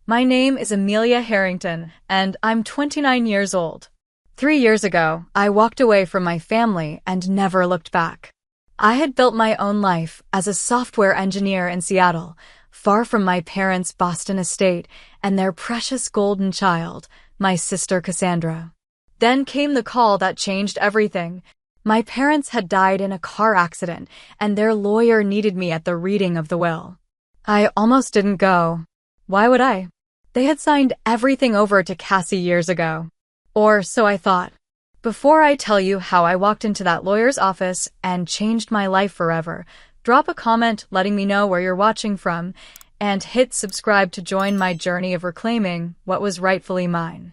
My name is Amelia Harrington, and I'm 29 years old. 3 years ago, I walked away from my family and never looked back. I had built my own life as a software engineer in Seattle, far from my parents' Boston estate and their precious golden child, my sister Cassandra. Then came the call that changed everything. My parents had died in a car accident, and their lawyer needed me at the reading of the will. I almost didn't go. Why would I? They had signed everything over to Cassie years ago. Or so I thought. Before I tell you how I walked into that lawyer's office and changed my life forever, drop a comment letting me know where you're watching from, and hit subscribe to join my journey of reclaiming what was rightfully mine.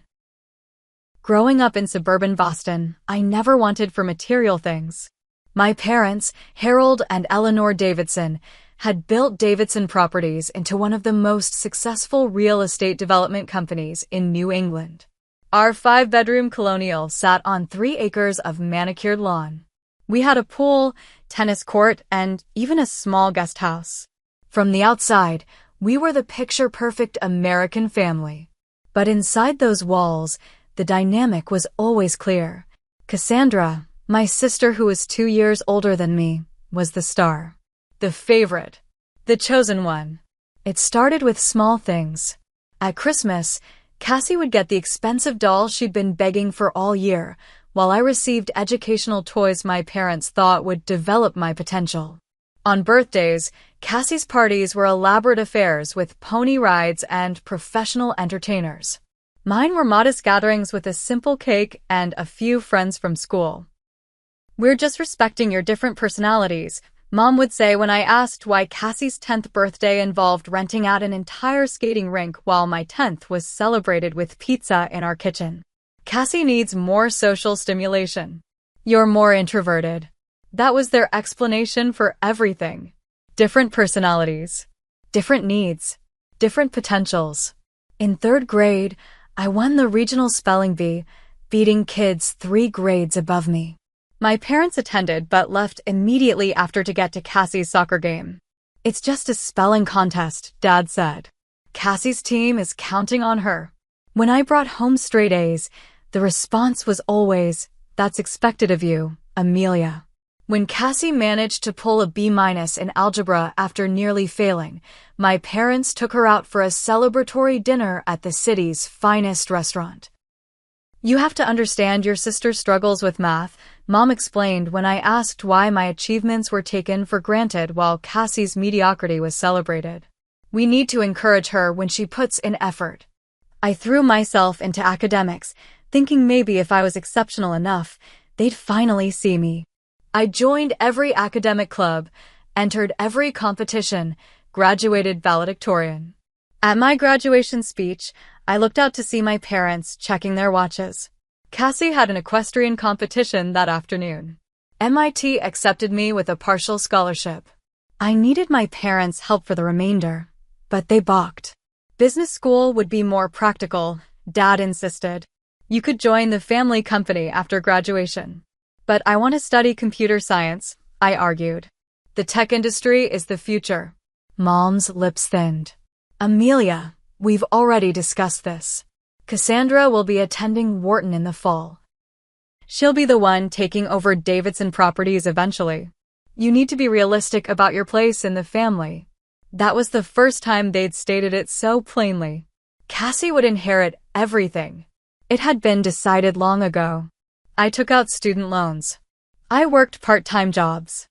Growing up in suburban Boston, I never wanted for material things. My parents, Harold and Eleanor Davidson, had built Davidson Properties into one of the most successful real estate development companies in New England. Our 5-bedroom colonial sat on 3 acres of manicured lawn. We had a pool, tennis court, and even a small guest house. From the outside, we were the picture-perfect American family. But inside those walls, the dynamic was always clear. Cassandra, my sister who was 2 years older than me, was the star. The favorite. The chosen one. It started with small things. At Christmas, Cassie would get the expensive doll she'd been begging for all year, while I received educational toys my parents thought would develop my potential. On birthdays, Cassie's parties were elaborate affairs with pony rides and professional entertainers. Mine were modest gatherings with a simple cake and a few friends from school. "We're just respecting your different personalities," Mom would say when I asked why Cassie's 10th birthday involved renting out an entire skating rink while my 10th was celebrated with pizza in our kitchen. "Cassie needs more social stimulation. You're more introverted." That was their explanation for everything. Different personalities, different needs, different potentials. In 3rd grade, I won the regional spelling bee, beating kids 3 grades above me. My parents attended but left immediately after to get to Cassie's soccer game. "It's just a spelling contest," Dad said. "Cassie's team is counting on her." When I brought home straight A's, the response was always, "That's expected of you, Amelia." When Cassie managed to pull a B- in algebra after nearly failing, my parents took her out for a celebratory dinner at the city's finest restaurant. "You have to understand your sister struggles with math," Mom explained when I asked why my achievements were taken for granted while Cassie's mediocrity was celebrated. "We need to encourage her when she puts in effort." I threw myself into academics, thinking maybe if I was exceptional enough, they'd finally see me. I joined every academic club, entered every competition, graduated valedictorian. At my graduation speech, I looked out to see my parents checking their watches. Cassie had an equestrian competition that afternoon. MIT accepted me with a partial scholarship. I needed my parents' help for the remainder, but they balked. Business school would be more practical, Dad insisted. "You could join the family company after graduation." "But I want to study computer science," I argued. "The tech industry is the future." Mom's lips thinned. "Amelia, we've already discussed this. Cassandra will be attending Wharton in the fall. She'll be the one taking over Davidson Properties eventually. You need to be realistic about your place in the family." That was the first time they'd stated it so plainly. Cassie would inherit everything. It had been decided long ago. I took out student loans. I worked part-time jobs.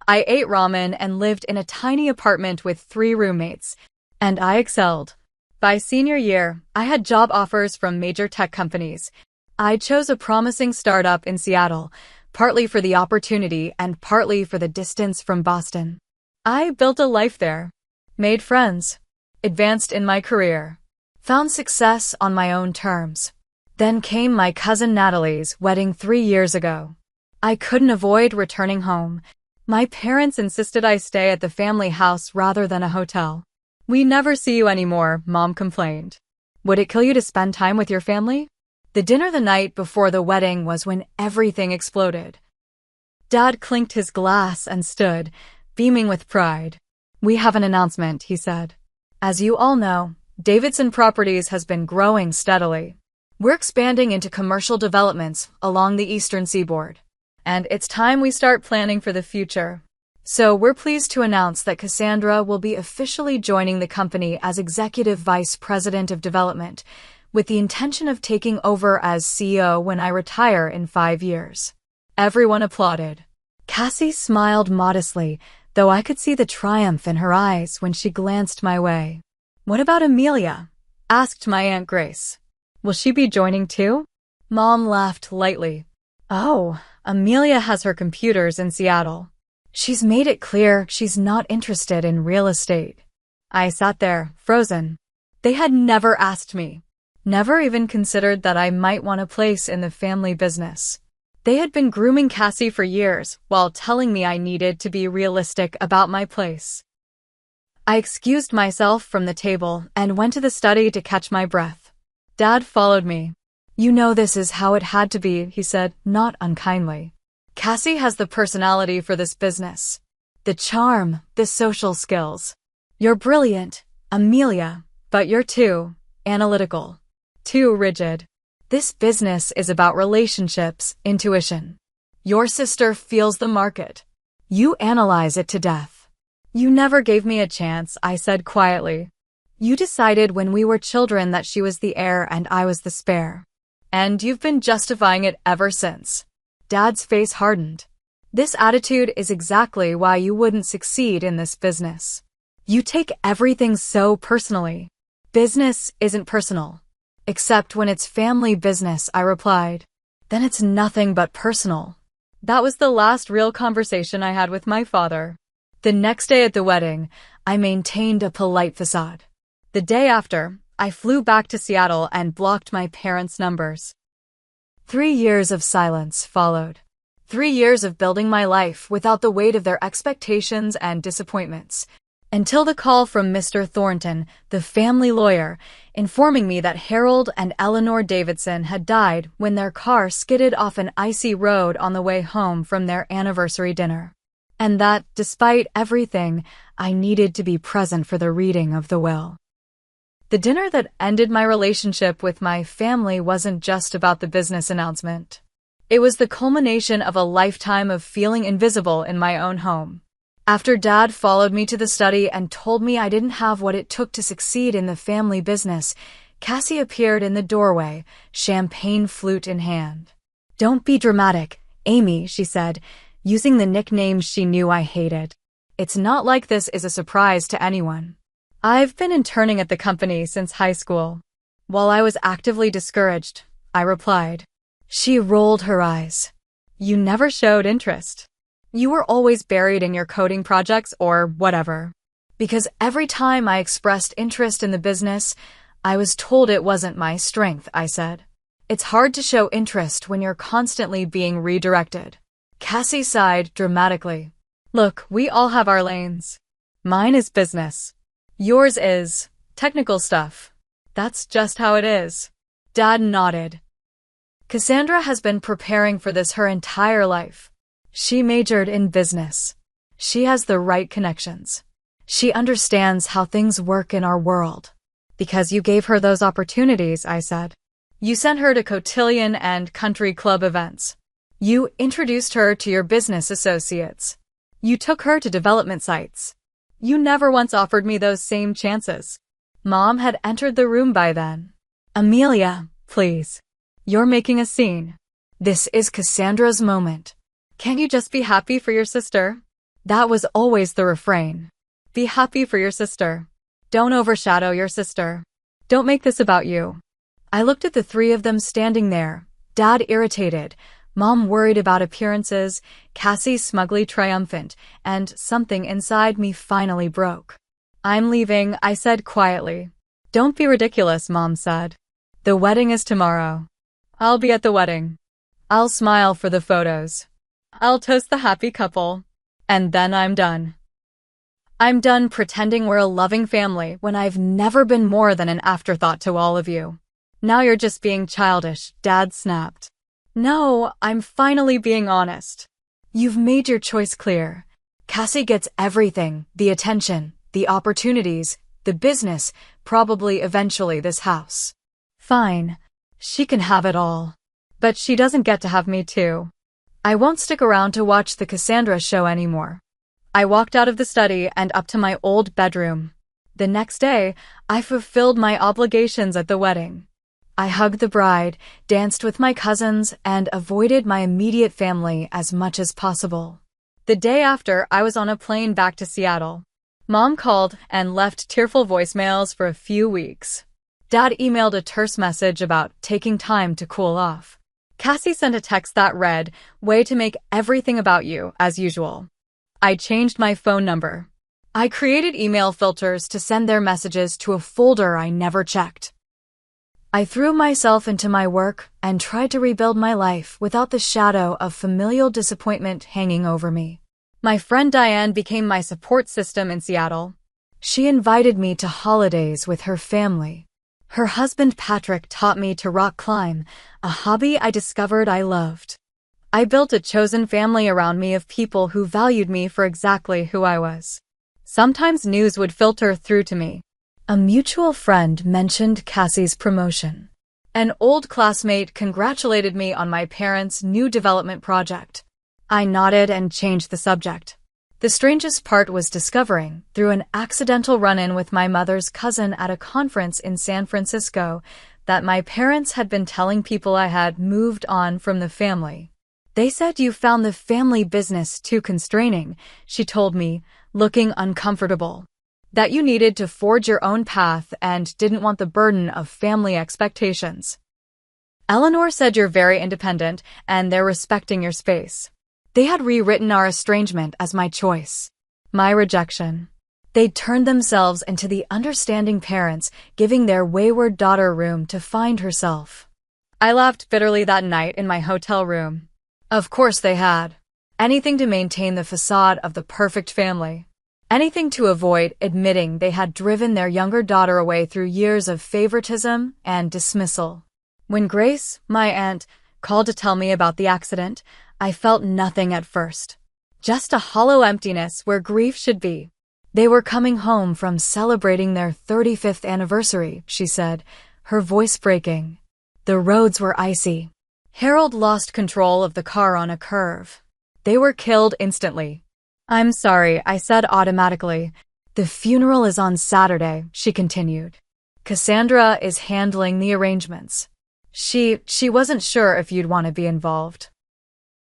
I ate ramen and lived in a tiny apartment with 3 roommates, and I excelled. By senior year, I had job offers from major tech companies. I chose a promising startup in Seattle, partly for the opportunity and partly for the distance from Boston. I built a life there, made friends, advanced in my career, found success on my own terms. Then came my cousin Natalie's wedding 3 years ago. I couldn't avoid returning home. My parents insisted I stay at the family house rather than a hotel. "We never see you anymore," Mom complained. "Would it kill you to spend time with your family?" The dinner the night before the wedding was when everything exploded. Dad clinked his glass and stood, beaming with pride. "We have an announcement," he said. "As you all know, Davidson Properties has been growing steadily. We're expanding into commercial developments along the eastern seaboard. And it's time we start planning for the future. So we're pleased to announce that Cassandra will be officially joining the company as Executive Vice President of Development, with the intention of taking over as CEO when I retire in 5 years. Everyone applauded. Cassie smiled modestly, though I could see the triumph in her eyes when she glanced my way. "What about Amelia?" asked my Aunt Grace. "Will she be joining too?" Mom laughed lightly. "Oh, Amelia has her computers in Seattle. She's made it clear she's not interested in real estate." I sat there, frozen. They had never asked me. Never even considered that I might want a place in the family business. They had been grooming Cassie for years while telling me I needed to be realistic about my place. I excused myself from the table and went to the study to catch my breath. Dad followed me. "You know this is how it had to be," he said, not unkindly. "Cassie has the personality for this business. The charm, the social skills. You're brilliant, Amelia, but you're too analytical, too rigid. This business is about relationships, intuition. Your sister feels the market. You analyze it to death." "You never gave me a chance," I said quietly. "You decided when we were children that she was the heir and I was the spare. And you've been justifying it ever since." Dad's face hardened. "This attitude is exactly why you wouldn't succeed in this business. You take everything so personally. Business isn't personal. Except when it's family business," I replied. "Then it's nothing but personal." That was the last real conversation I had with my father. The next day at the wedding, I maintained a polite facade. The day after, I flew back to Seattle and blocked my parents' numbers. 3 years of silence followed. 3 years of building my life without the weight of their expectations and disappointments. Until the call from Mr. Thornton, the family lawyer, informing me that Harold and Eleanor Davidson had died when their car skidded off an icy road on the way home from their anniversary dinner. And that, despite everything, I needed to be present for the reading of the will. The dinner that ended my relationship with my family wasn't just about the business announcement. It was the culmination of a lifetime of feeling invisible in my own home. After Dad followed me to the study and told me I didn't have what it took to succeed in the family business, Cassie appeared in the doorway, champagne flute in hand. "Don't be dramatic, Amy," she said, using the nicknames she knew I hated. "It's not like this is a surprise to anyone. I've been interning at the company since high school." "While I was actively discouraged," I replied. She rolled her eyes. "You never showed interest. You were always buried in your coding projects or whatever." Because every time I expressed interest in the business, I was told it wasn't my strength, I said. "It's hard to show interest when you're constantly being redirected." Cassie sighed dramatically. "Look, we all have our lanes. Mine is business. Yours is technical stuff. That's just how it is." Dad nodded. "Cassandra has been preparing for this her entire life. She majored in business. She has the right connections. She understands how things work in our world." "Because you gave her those opportunities," I said. "You sent her to cotillion and country club events. You introduced her to your business associates. You took her to development sites. You never once offered me those same chances." Mom had entered the room by then. "Amelia, please. You're making a scene. This is Cassandra's moment. Can't you just be happy for your sister?" That was always the refrain. Be happy for your sister. Don't overshadow your sister. Don't make this about you. I looked at the three of them standing there, Dad irritated, Mom worried about appearances, Cassie smugly triumphant, and something inside me finally broke. "I'm leaving," I said quietly. "Don't be ridiculous," Mom said. "The wedding is tomorrow." "I'll be at the wedding. I'll smile for the photos. I'll toast the happy couple. And then I'm done. I'm done pretending we're a loving family when I've never been more than an afterthought to all of you. Now you're just being childish," Dad snapped. "No, I'm finally being honest. You've made your choice clear. Cassie gets everything, the attention, the opportunities, the business, probably eventually this house. Fine. She can have it all. But she doesn't get to have me too. I won't stick around to watch the Cassandra show anymore. I walked out of the study and up to my old bedroom. The next day, I fulfilled my obligations at the wedding. I hugged the bride, danced with my cousins, and avoided my immediate family as much as possible. The day after, I was on a plane back to Seattle. Mom called and left tearful voicemails for a few weeks. Dad emailed a terse message about taking time to cool off. Cassie sent a text that read, "Way to make everything about you, as usual." I changed my phone number. I created email filters to send their messages to a folder I never checked. I threw myself into my work and tried to rebuild my life without the shadow of familial disappointment hanging over me. My friend Diane became my support system in Seattle. She invited me to holidays with her family. Her husband Patrick taught me to rock climb, a hobby I discovered I loved. I built a chosen family around me of people who valued me for exactly who I was. Sometimes news would filter through to me. A mutual friend mentioned Cassie's promotion. An old classmate congratulated me on my parents' new development project. I nodded and changed the subject. The strangest part was discovering, through an accidental run-in with my mother's cousin at a conference in San Francisco, that my parents had been telling people I had moved on from the family. "They said you found the family business too constraining," she told me, looking uncomfortable. "That you needed to forge your own path and didn't want the burden of family expectations. Eleanor said you're very independent and they're respecting your space." They had rewritten our estrangement as my choice. My rejection. They'd turned themselves into the understanding parents, giving their wayward daughter room to find herself. I laughed bitterly that night in my hotel room. Of course they had. Anything to maintain the facade of the perfect family. Anything to avoid admitting they had driven their younger daughter away through years of favoritism and dismissal. When Grace, my aunt, called to tell me about the accident, I felt nothing at first. Just a hollow emptiness where grief should be. They were coming home from celebrating their 35th anniversary, she said, her voice breaking. The roads were icy. Harold lost control of the car on a curve. They were killed instantly. "I'm sorry," I said automatically. "The funeral is on Saturday," she continued. "Cassandra is handling the arrangements. She wasn't sure if you'd want to be involved."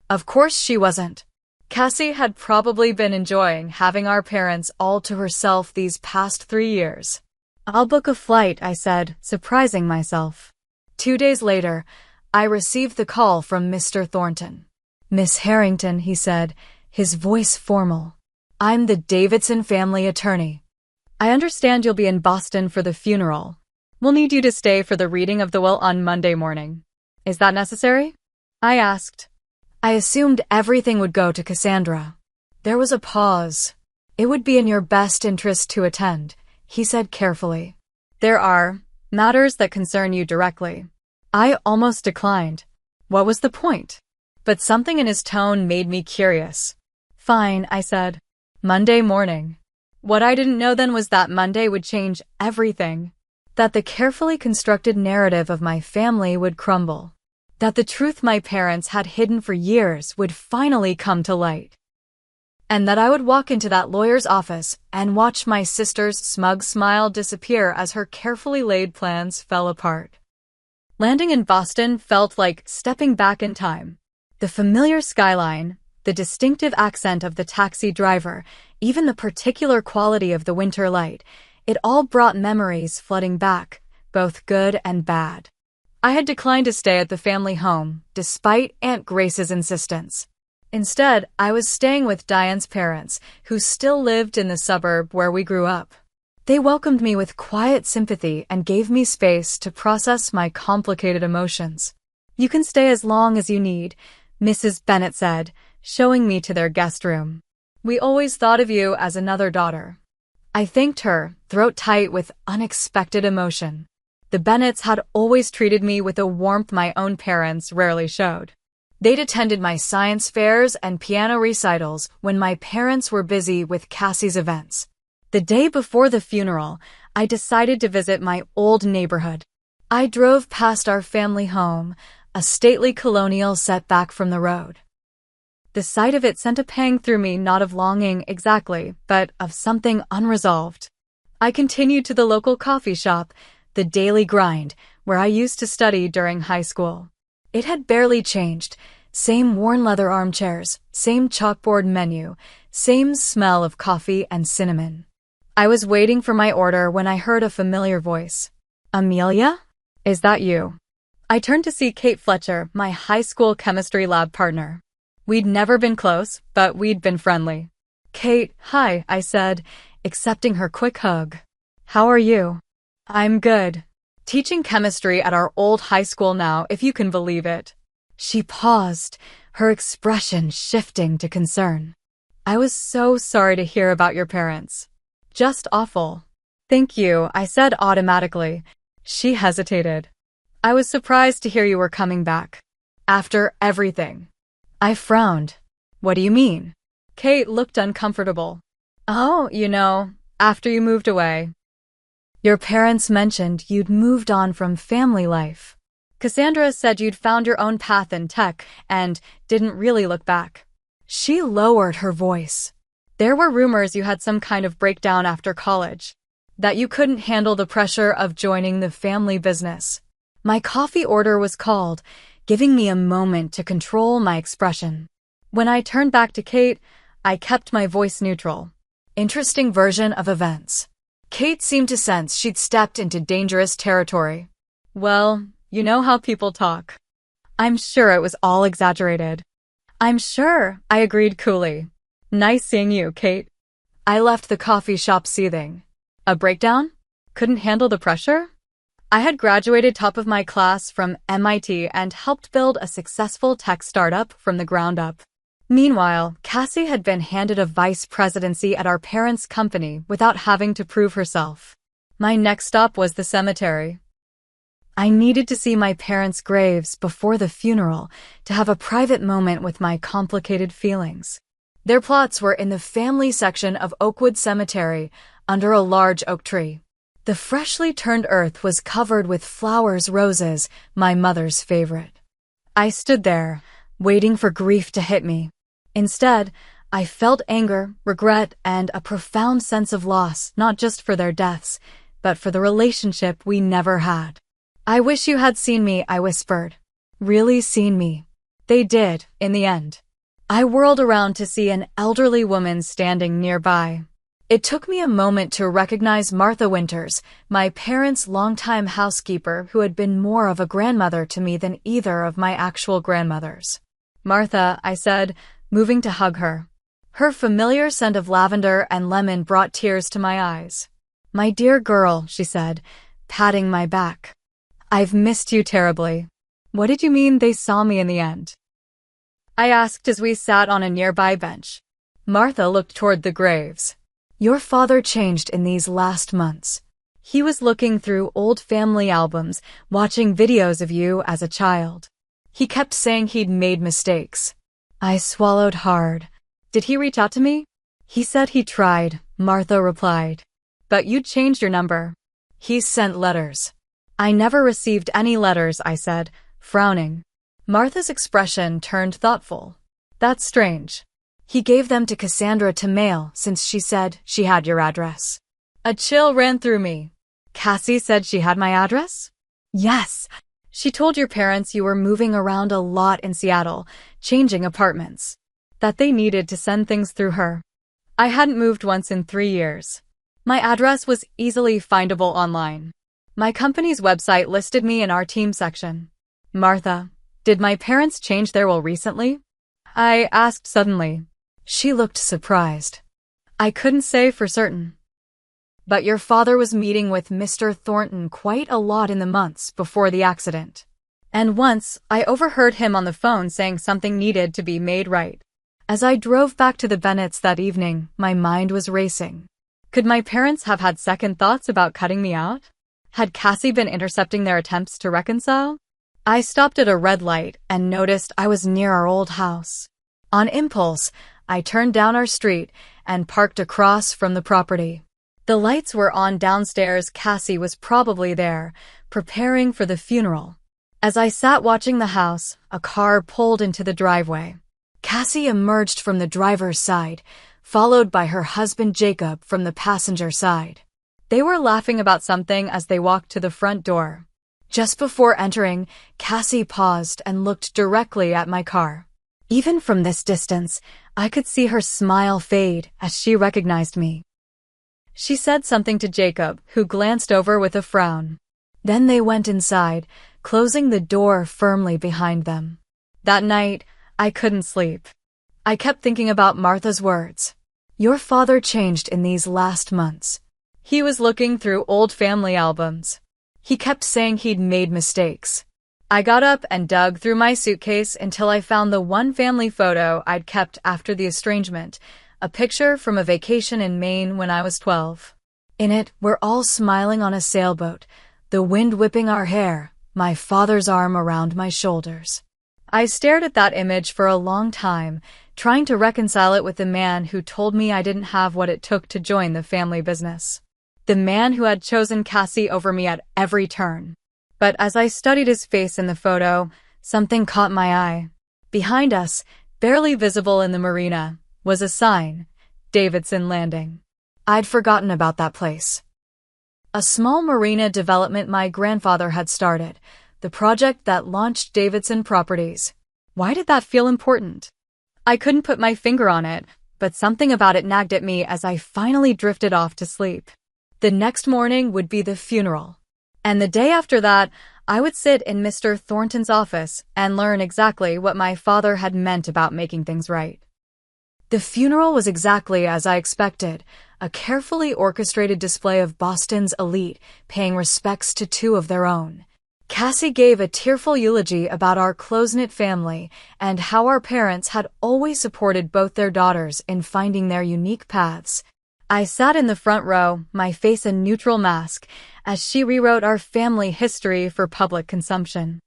Of course she wasn't. Cassie had probably been enjoying having our parents all to herself these past 3 years. "I'll book a flight," I said, surprising myself. 2 days later, I received the call from Mr. Thornton. "Miss Harrington," he said, his voice formal. "I'm the Davidson family attorney. I understand you'll be in Boston for the funeral. We'll need you to stay for the reading of the will on Monday morning. Is that necessary?" I asked. I assumed everything would go to Cassandra. There was a pause. "It would be in your best interest to attend," he said carefully. "There are matters that concern you directly." I almost declined. What was the point? But something in his tone made me curious. "Fine," I said. Monday morning. What I didn't know then was that Monday would change everything. That the carefully constructed narrative of my family would crumble. That the truth my parents had hidden for years would finally come to light. And that I would walk into that lawyer's office and watch my sister's smug smile disappear as her carefully laid plans fell apart. Landing in Boston felt like stepping back in time. The familiar skyline, the distinctive accent of the taxi driver, even the particular quality of the winter light, it all brought memories flooding back, both good and bad. I had declined to stay at the family home, despite Aunt Grace's insistence. Instead, I was staying with Diane's parents, who still lived in the suburb where we grew up. They welcomed me with quiet sympathy and gave me space to process my complicated emotions. "You can stay as long as you need," Mrs. Bennett said, showing me to their guest room. "We always thought of you as another daughter." I thanked her, throat tight with unexpected emotion. The Bennetts had always treated me with a warmth my own parents rarely showed. They'd attended my science fairs and piano recitals when my parents were busy with Cassie's events. The day before the funeral, I decided to visit my old neighborhood. I drove past our family home, a stately colonial set back from the road. The sight of it sent a pang through me, not of longing exactly, but of something unresolved. I continued to the local coffee shop, the daily grind, where I used to study during high school. It had barely changed. Same worn leather armchairs, same chalkboard menu, same smell of coffee and cinnamon. I was waiting for my order when I heard a familiar voice. Amelia? Is that you? I turned to see Kate Fletcher, my high school chemistry lab partner. We'd never been close, but we'd been friendly. Kate, hi, I said, accepting her quick hug. How are you? I'm good. Teaching chemistry at our old high school now, if you can believe it. She paused, her expression shifting to concern. I was so sorry to hear about your parents. Just awful. Thank you, I said automatically. She hesitated. I was surprised to hear you were coming back. After everything. I frowned. What do you mean? Kate looked uncomfortable. Oh, after you moved away. Your parents mentioned you'd moved on from family life. Cassandra said you'd found your own path in tech and didn't really look back. She lowered her voice. There were rumors you had some kind of breakdown after college, that you couldn't handle the pressure of joining the family business. My coffee order was called, giving me a moment to control my expression. When I turned back to Kate, I kept my voice neutral. Interesting version of events. Kate seemed to sense she'd stepped into dangerous territory. Well, you know how people talk. I'm sure it was all exaggerated. I'm sure, I agreed coolly. Nice seeing you, Kate. I left the coffee shop seething. A breakdown? Couldn't handle the pressure? I had graduated top of my class from MIT and helped build a successful tech startup from the ground up. Meanwhile, Cassie had been handed a vice presidency at our parents' company without having to prove herself. My next stop was the cemetery. I needed to see my parents' graves before the funeral to have a private moment with my complicated feelings. Their plots were in the family section of Oakwood Cemetery, under a large oak tree. The freshly turned earth was covered with flowers, roses, my mother's favorite. I stood there, waiting for grief to hit me. Instead, I felt anger, regret, and a profound sense of loss, not just for their deaths, but for the relationship we never had. I wish you had seen me, I whispered. Really seen me. They did, in the end. I whirled around to see an elderly woman standing nearby. It took me a moment to recognize Martha Winters, my parents' longtime housekeeper who had been more of a grandmother to me than either of my actual grandmothers. Martha, I said, moving to hug her. Her familiar scent of lavender and lemon brought tears to my eyes. My dear girl, she said, patting my back. I've missed you terribly. What did you mean they saw me in the end? I asked as we sat on a nearby bench. Martha looked toward the graves. Your father changed in these last months. He was looking through old family albums, watching videos of you as a child. He kept saying he'd made mistakes. I swallowed hard. Did he reach out to me? He said he tried, Martha replied. But you changed your number. He sent letters. I never received any letters, I said, frowning. Martha's expression turned thoughtful. That's strange. He gave them to Cassandra to mail since she said she had your address. A chill ran through me. Cassie said she had my address? Yes. She told your parents you were moving around a lot in Seattle, changing apartments. That they needed to send things through her. I hadn't moved once in 3 years. My address was easily findable online. My company's website listed me in our team section. Martha, did my parents change their will recently? I asked suddenly. She looked surprised. I couldn't say for certain. But your father was meeting with Mr. Thornton quite a lot in the months before the accident. And once, I overheard him on the phone saying something needed to be made right. As I drove back to the Bennetts that evening, my mind was racing. Could my parents have had second thoughts about cutting me out? Had Cassie been intercepting their attempts to reconcile? I stopped at a red light and noticed I was near our old house. On impulse, I turned down our street and parked across from the property. The lights were on downstairs. Cassie was probably there, preparing for the funeral. As I sat watching the house, a car pulled into the driveway. Cassie emerged from the driver's side, followed by her husband Jacob from the passenger side. They were laughing about something as they walked to the front door. Just before entering, Cassie paused and looked directly at my car. Even from this distance, I could see her smile fade as she recognized me. She said something to Jacob, who glanced over with a frown. Then they went inside, closing the door firmly behind them. That night, I couldn't sleep. I kept thinking about Martha's words. Your father changed in these last months. He was looking through old family albums. He kept saying he'd made mistakes. I got up and dug through my suitcase until I found the one family photo I'd kept after the estrangement, a picture from a vacation in Maine when I was 12. In it, we're all smiling on a sailboat, the wind whipping our hair, my father's arm around my shoulders. I stared at that image for a long time, trying to reconcile it with the man who told me I didn't have what it took to join the family business. The man who had chosen Cassie over me at every turn. But as I studied his face in the photo, something caught my eye. Behind us, barely visible in the marina, was a sign, Davidson Landing. I'd forgotten about that place. A small marina development my grandfather had started, the project that launched Davidson Properties. Why did that feel important? I couldn't put my finger on it, but something about it nagged at me as I finally drifted off to sleep. The next morning would be the funeral. And the day after that, I would sit in Mr. Thornton's office and learn exactly what my father had meant about making things right. The funeral was exactly as I expected, a carefully orchestrated display of Boston's elite paying respects to two of their own. Cassie gave a tearful eulogy about our close-knit family and how our parents had always supported both their daughters in finding their unique paths. I sat in the front row, my face a neutral mask, as she rewrote our family history for public consumption.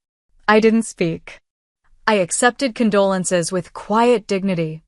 I didn't speak. I accepted condolences with quiet dignity.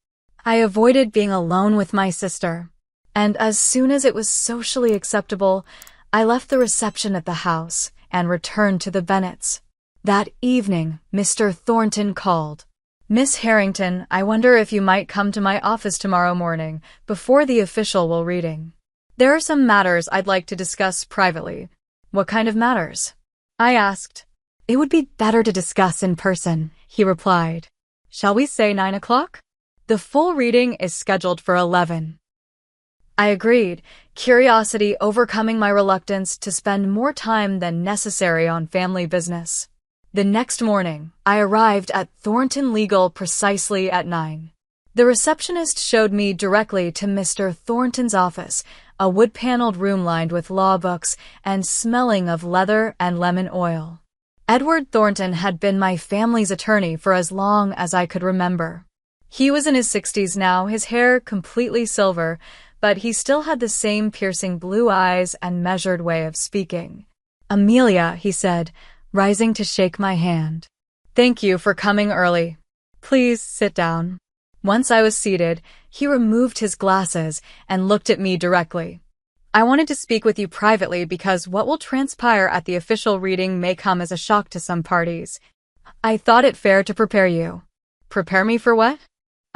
I avoided being alone with my sister. And as soon as it was socially acceptable, I left the reception at the house and returned to the Bennetts. That evening, Mr. Thornton called. Miss Harrington, I wonder if you might come to my office tomorrow morning, before the official will reading. There are some matters I'd like to discuss privately. What kind of matters? I asked. It would be better to discuss in person, he replied. Shall we say 9 o'clock? The full reading is scheduled for 11. I agreed, curiosity overcoming my reluctance to spend more time than necessary on family business. The next morning, I arrived at Thornton Legal precisely at 9. The receptionist showed me directly to Mr. Thornton's office, a wood-paneled room lined with law books and smelling of leather and lemon oil. Edward Thornton had been my family's attorney for as long as I could remember. He was in his 60s now, his hair completely silver, but he still had the same piercing blue eyes and measured way of speaking. Amelia, he said, rising to shake my hand. Thank you for coming early. Please sit down. Once I was seated, he removed his glasses and looked at me directly. I wanted to speak with you privately because what will transpire at the official reading may come as a shock to some parties. I thought it fair to prepare you. Prepare me for what?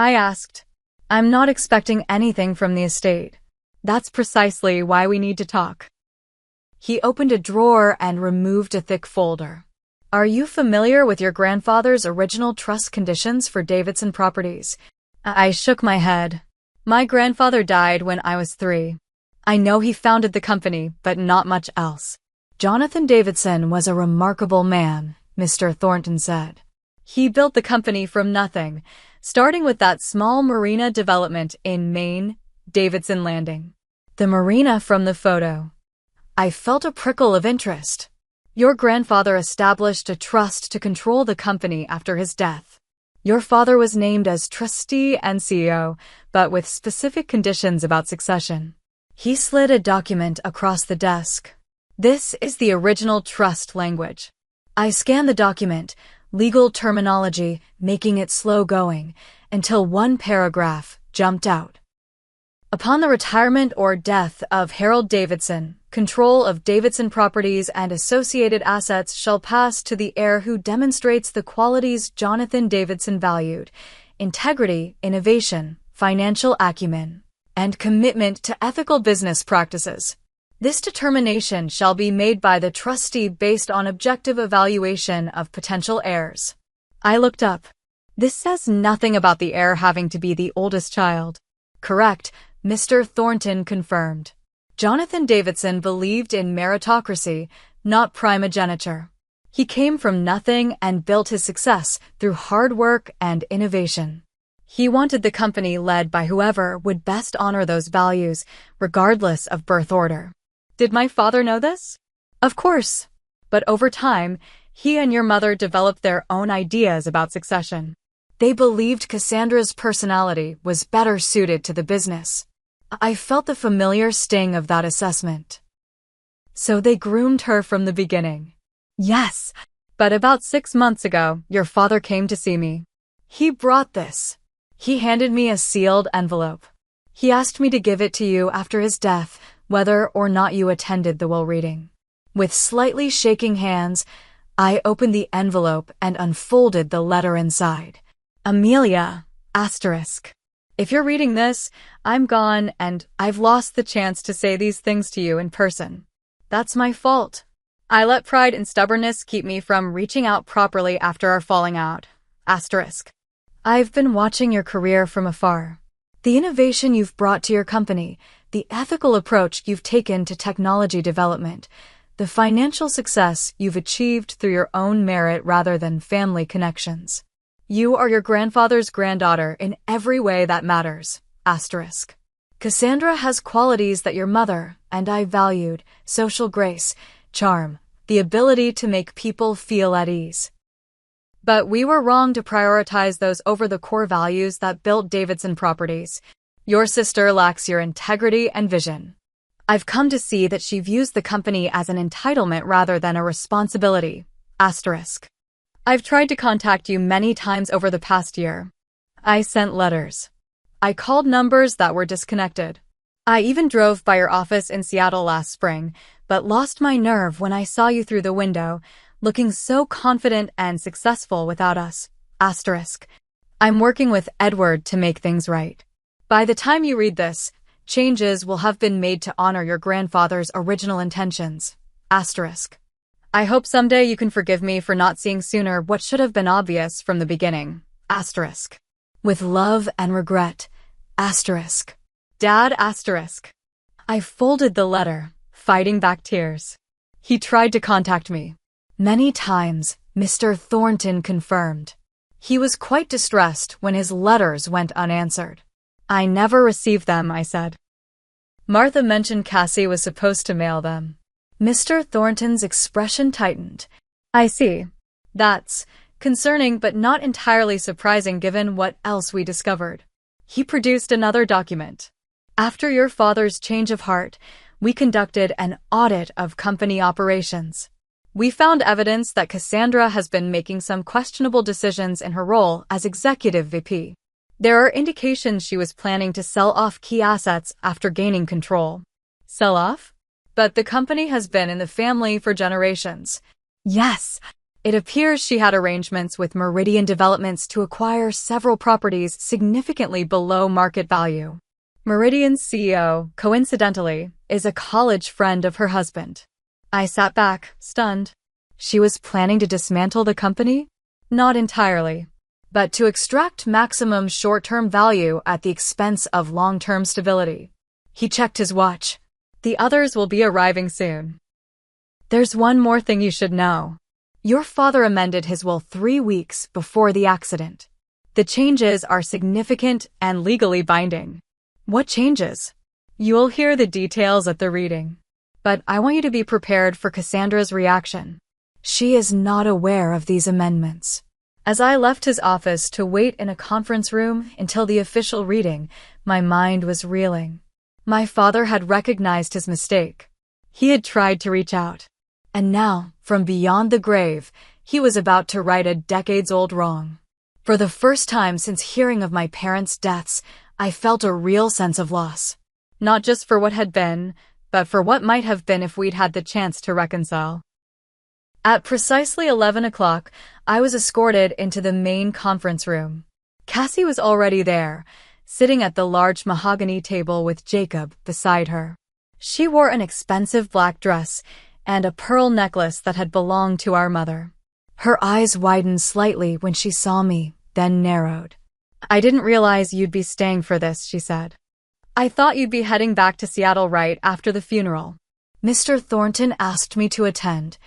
I asked. I'm not expecting anything from the estate. That's precisely why we need to talk. He opened a drawer and removed a thick folder. Are you familiar with your grandfather's original trust conditions for Davidson Properties? I shook my head. My grandfather died when I was 3. I know he founded the company, but not much else. Jonathan Davidson was a remarkable man, Mr. Thornton said. He built the company from nothing, starting with that small marina development in Maine, Davidson Landing. The marina from the photo. I felt a prickle of interest. Your grandfather established a trust to control the company after his death. Your father was named as trustee and CEO, but with specific conditions about succession. He slid a document across the desk. This is the original trust language. I scanned the document, legal terminology making it slow going, until one paragraph jumped out. Upon the retirement or death of Harold Davidson, control of Davidson properties and associated assets shall pass to the heir who demonstrates the qualities Jonathan Davidson valued: integrity, innovation, financial acumen, and commitment to ethical business practices. This determination shall be made by the trustee based on objective evaluation of potential heirs. I looked up. This says nothing about the heir having to be the oldest child. Correct, Mr. Thornton confirmed. Jonathan Davidson believed in meritocracy, not primogeniture. He came from nothing and built his success through hard work and innovation. He wanted the company led by whoever would best honor those values, regardless of birth order. Did my father know this? Of course. But over time, he and your mother developed their own ideas about succession. They believed Cassandra's personality was better suited to the business. I felt the familiar sting of that assessment. So they groomed her from the beginning. Yes, but about 6 months ago, your father came to see me. He brought this. He handed me a sealed envelope. He asked me to give it to you after his death, whether or not you attended the will reading. With slightly shaking hands, I opened the envelope and unfolded the letter inside. Amelia, asterisk. If you're reading this, I'm gone and I've lost the chance to say these things to you in person. That's my fault. I let pride and stubbornness keep me from reaching out properly after our falling out. Asterisk. I've been watching your career from afar. The innovation you've brought to your company, the ethical approach you've taken to technology development, the financial success you've achieved through your own merit rather than family connections. You are your grandfather's granddaughter in every way that matters. Asterisk. Cassandra has qualities that your mother and I valued: social grace, charm, the ability to make people feel at ease. But we were wrong to prioritize those over the core values that built Davidson Properties. Your sister lacks your integrity and vision. I've come to see that she views the company as an entitlement rather than a responsibility. Asterisk. I've tried to contact you many times over the past year. I sent letters. I called numbers that were disconnected. I even drove by your office in Seattle last spring, but lost my nerve when I saw you through the window, looking so confident and successful without us. Asterisk. I'm working with Edward to make things right. By the time you read this, changes will have been made to honor your grandfather's original intentions. Asterisk. I hope someday you can forgive me for not seeing sooner what should have been obvious from the beginning. Asterisk. With love and regret. Asterisk. Dad. Asterisk. I folded the letter, fighting back tears. He tried to contact me. Many times, Mr. Thornton confirmed. He was quite distressed when his letters went unanswered. I never received them, I said. Martha mentioned Cassie was supposed to mail them. Mr. Thornton's expression tightened. I see. That's concerning but not entirely surprising given what else we discovered. He produced another document. After your father's change of heart, we conducted an audit of company operations. We found evidence that Cassandra has been making some questionable decisions in her role as executive VP. There are indications she was planning to sell off key assets after gaining control. Sell off? But the company has been in the family for generations. Yes, it appears she had arrangements with Meridian Developments to acquire several properties significantly below market value. Meridian's CEO, coincidentally, is a college friend of her husband. I sat back, stunned. She was planning to dismantle the company? Not entirely, but to extract maximum short-term value at the expense of long-term stability. He checked his watch. The others will be arriving soon. There's one more thing you should know. Your father amended his will 3 weeks before the accident. The changes are significant and legally binding. What changes? You'll hear the details at the reading. But I want you to be prepared for Cassandra's reaction. She is not aware of these amendments. As I left his office to wait in a conference room until the official reading, my mind was reeling. My father had recognized his mistake. He had tried to reach out. And now, from beyond the grave, he was about to right a decades-old wrong. For the first time since hearing of my parents' deaths, I felt a real sense of loss. Not just for what had been, but for what might have been if we'd had the chance to reconcile. At precisely 11 o'clock, I was escorted into the main conference room. Cassie was already there, sitting at the large mahogany table with Jacob beside her. She wore an expensive black dress and a pearl necklace that had belonged to our mother. Her eyes widened slightly when she saw me, then narrowed. "I didn't realize you'd be staying for this," she said. "I thought you'd be heading back to Seattle right after the funeral." "Mr. Thornton asked me to attend,"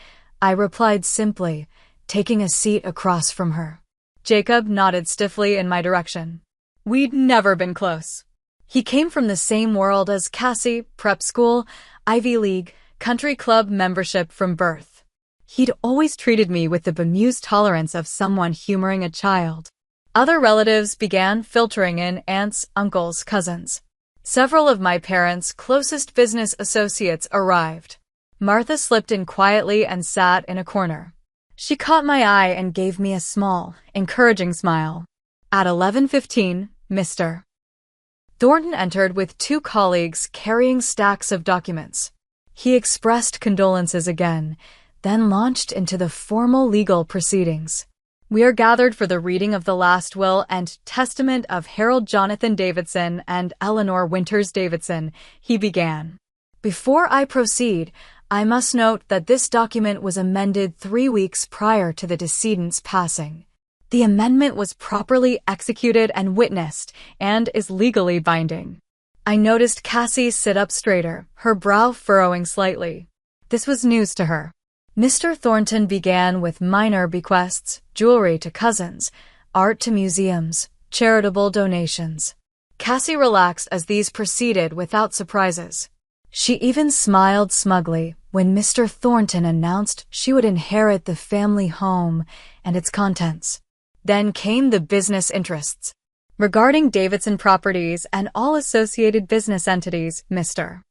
I replied simply, taking a seat across from her. Jacob nodded stiffly in my direction. We'd never been close. He came from the same world as Cassie, prep school, Ivy League, country club membership from birth. He'd always treated me with the bemused tolerance of someone humoring a child. Other relatives began filtering in: aunts, uncles, cousins. Several of my parents' closest business associates arrived. Martha slipped in quietly and sat in a corner. She caught my eye and gave me a small, encouraging smile. At 11:15, Mr. Thornton entered with two colleagues carrying stacks of documents. He expressed condolences again, then launched into the formal legal proceedings. "We are gathered for the reading of the last will and testament of Harold Jonathan Davidson and Eleanor Winters Davidson," he began. "Before I proceed, I must note that this document was amended 3 weeks prior to the decedent's passing. The amendment was properly executed and witnessed, and is legally binding." I noticed Cassie sit up straighter, her brow furrowing slightly. This was news to her. Mr. Thornton began with minor bequests, jewelry to cousins, art to museums, charitable donations. Cassie relaxed as these proceeded without surprises. She even smiled smugly when Mr. Thornton announced she would inherit the family home and its contents. Then came the business interests. Regarding Davidson Properties and all associated business entities, Mr.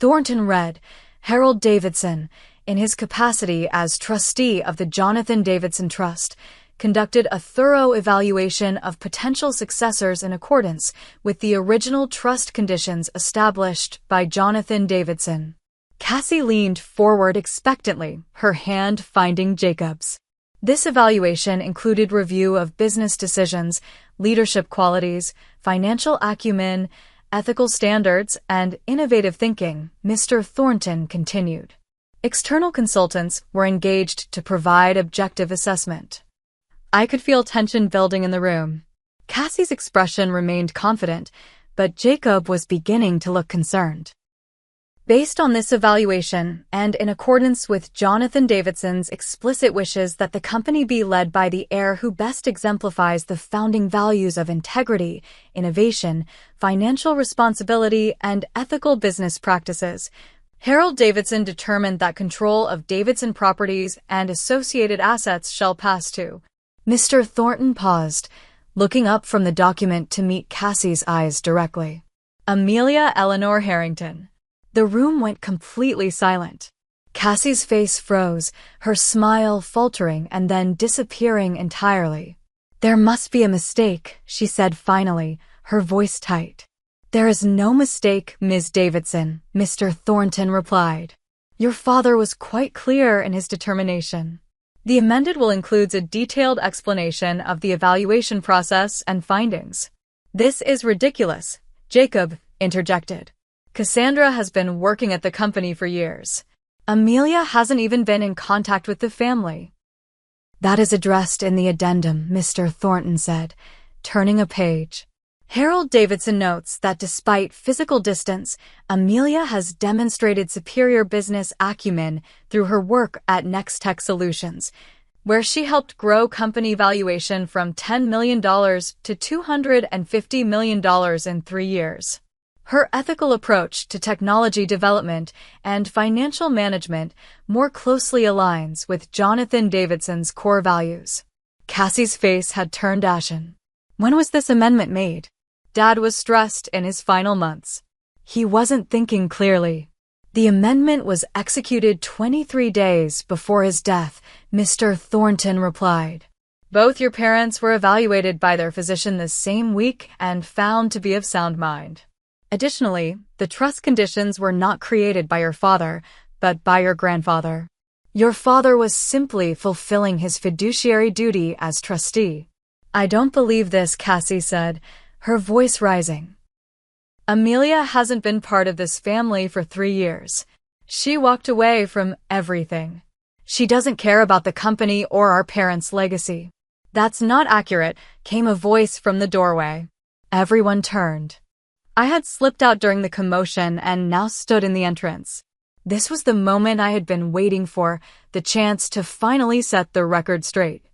Thornton read, Harold Davidson, in his capacity as trustee of the Jonathan Davidson Trust, conducted a thorough evaluation of potential successors in accordance with the original trust conditions established by Jonathan Davidson. Cassie leaned forward expectantly, her hand finding Jacob's. This evaluation included review of business decisions, leadership qualities, financial acumen, ethical standards, and innovative thinking, Mr. Thornton continued. External consultants were engaged to provide objective assessment. I could feel tension building in the room. Cassie's expression remained confident, but Jacob was beginning to look concerned. Based on this evaluation, and in accordance with Jonathan Davidson's explicit wishes that the company be led by the heir who best exemplifies the founding values of integrity, innovation, financial responsibility, and ethical business practices, Harold Davidson determined that control of Davidson Properties and associated assets shall pass to. Mr. Thornton paused, looking up from the document to meet Cassie's eyes directly. Amelia Eleanor Harrington. The room went completely silent. Cassie's face froze, her smile faltering and then disappearing entirely. "There must be a mistake," she said finally, her voice tight. "There is no mistake, Ms. Davidson," Mr. Thornton replied. "Your father was quite clear in his determination. The amended will includes a detailed explanation of the evaluation process and findings." "This is ridiculous," Jacob interjected. "Cassandra has been working at the company for years. Amelia hasn't even been in contact with the family." "That is addressed in the addendum," Mr. Thornton said, turning a page. Harold Davidson notes that despite physical distance, Amelia has demonstrated superior business acumen through her work at Next Tech Solutions, where she helped grow company valuation from $10 million to $250 million in 3 years. Her ethical approach to technology development and financial management more closely aligns with Jonathan Davidson's core values. Cassie's face had turned ashen. When was this amendment made? Dad was stressed in his final months. He wasn't thinking clearly. The amendment was executed 23 days before his death, Mr. Thornton replied. Both your parents were evaluated by their physician this same week and found to be of sound mind. Additionally, the trust conditions were not created by your father, but by your grandfather. Your father was simply fulfilling his fiduciary duty as trustee. I don't believe this, Cassie said, her voice rising. Amelia hasn't been part of this family for 3 years. She walked away from everything. She doesn't care about the company or our parents' legacy. That's not accurate, came a voice from the doorway. Everyone turned. I had slipped out during the commotion and now stood in the entrance. This was the moment I had been waiting for, the chance to finally set the record straight.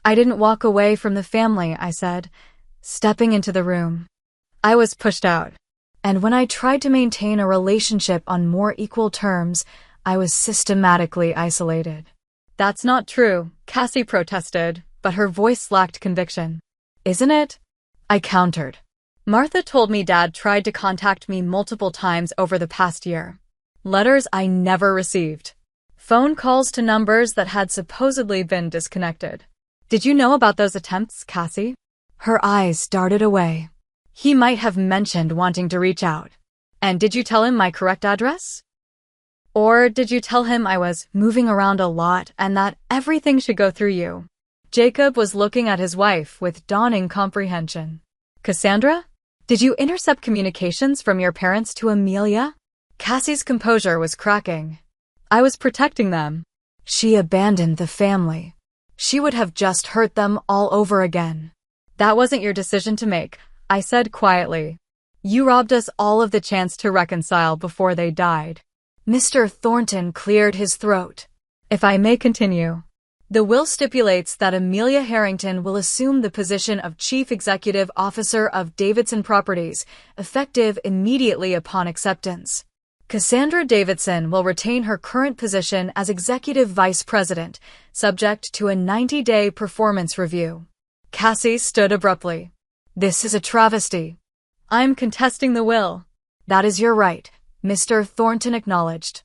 I didn't walk away from the family, I said, stepping into the room. I was pushed out. And when I tried to maintain a relationship on more equal terms, I was systematically isolated. That's not true, Cassie protested, but her voice lacked conviction. Isn't it? I countered. Martha told me Dad tried to contact me multiple times over the past year. Letters I never received. Phone calls to numbers that had supposedly been disconnected. Did you know about those attempts, Cassie? Her eyes darted away. He might have mentioned wanting to reach out. And did you tell him my correct address? Or did you tell him I was moving around a lot and that everything should go through you? Jacob was looking at his wife with dawning comprehension. Cassandra? Did you intercept communications from your parents to Amelia? Cassie's composure was cracking. I was protecting them. She abandoned the family. She would have just hurt them all over again. That wasn't your decision to make, I said quietly. You robbed us all of the chance to reconcile before they died. Mr. Thornton cleared his throat. If I may continue. The will stipulates that Amelia Harrington will assume the position of Chief Executive Officer of Davidson Properties, effective immediately upon acceptance. Cassandra Davidson will retain her current position as Executive Vice President, subject to a 90-day performance review. Cassie stood abruptly. This is a travesty. I'm contesting the will. That is your right, Mr. Thornton acknowledged.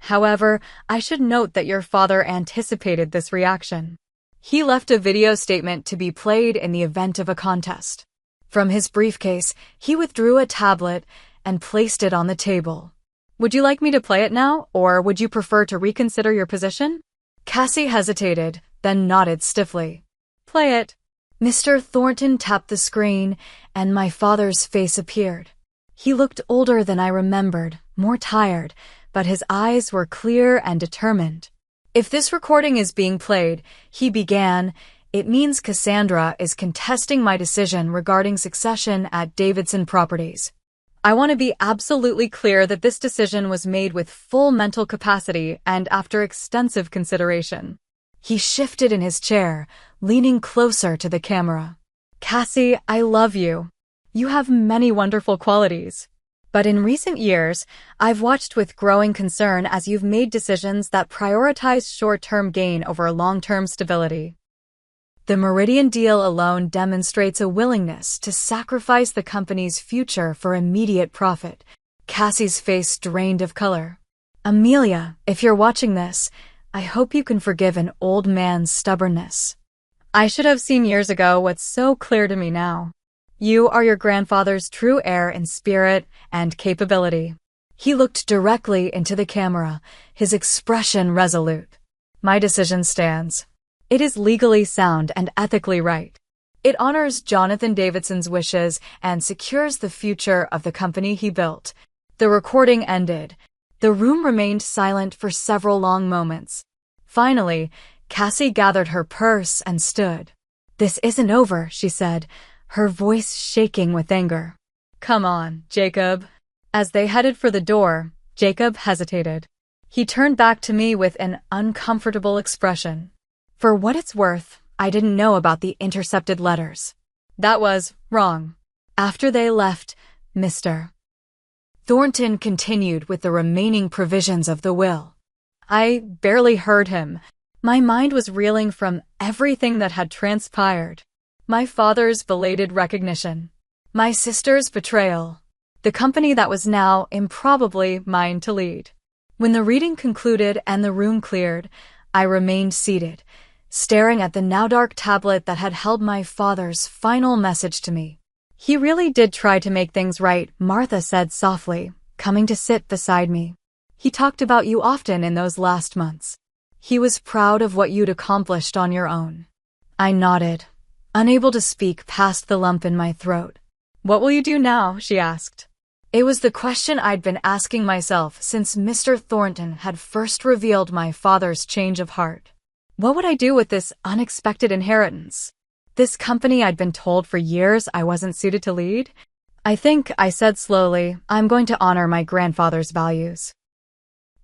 However, I should note that your father anticipated this reaction. He left a video statement to be played in the event of a contest. From his briefcase, he withdrew a tablet and placed it on the table. Would you like me to play it now, or would you prefer to reconsider your position? Cassie hesitated, then nodded stiffly. Play it. Mr. Thornton tapped the screen, and my father's face appeared. He looked older than I remembered, more tired, but his eyes were clear and determined. If this recording is being played, he began, it means Cassandra is contesting my decision regarding succession at Davidson Properties. I want to be absolutely clear that this decision was made with full mental capacity and after extensive consideration. He shifted in his chair, leaning closer to the camera. Cassie, I love you. You have many wonderful qualities. But in recent years, I've watched with growing concern as you've made decisions that prioritize short-term gain over long-term stability. The Meridian deal alone demonstrates a willingness to sacrifice the company's future for immediate profit. Cassie's face drained of color. Amelia, if you're watching this, I hope you can forgive an old man's stubbornness. I should have seen years ago what's so clear to me now. You are your grandfather's true heir in spirit and capability. He looked directly into the camera, his expression resolute. My decision stands. It is legally sound and ethically right. It honors Jonathan Davidson's wishes and secures the future of the company he built. The recording ended. The room remained silent for several long moments. Finally, Cassie gathered her purse and stood. This isn't over, she said, her voice shaking with anger. Come on, Jacob. As they headed for the door, Jacob hesitated. He turned back to me with an uncomfortable expression. For what it's worth, I didn't know about the intercepted letters. That was wrong. After they left, Mr. Thornton continued with the remaining provisions of the will. I barely heard him. My mind was reeling from everything that had transpired. My father's belated recognition. My sister's betrayal. The company that was now improbably mine to lead. When the reading concluded and the room cleared, I remained seated, staring at the now dark tablet that had held my father's final message to me. He really did try to make things right, Martha said softly, coming to sit beside me. He talked about you often in those last months. He was proud of what you'd accomplished on your own. I nodded, unable to speak past the lump in my throat. What will you do now? She asked. It was the question I'd been asking myself since Mr. Thornton had first revealed my father's change of heart. What would I do with this unexpected inheritance? This company I'd been told for years I wasn't suited to lead? I think, I said slowly, I'm going to honor my grandfather's values.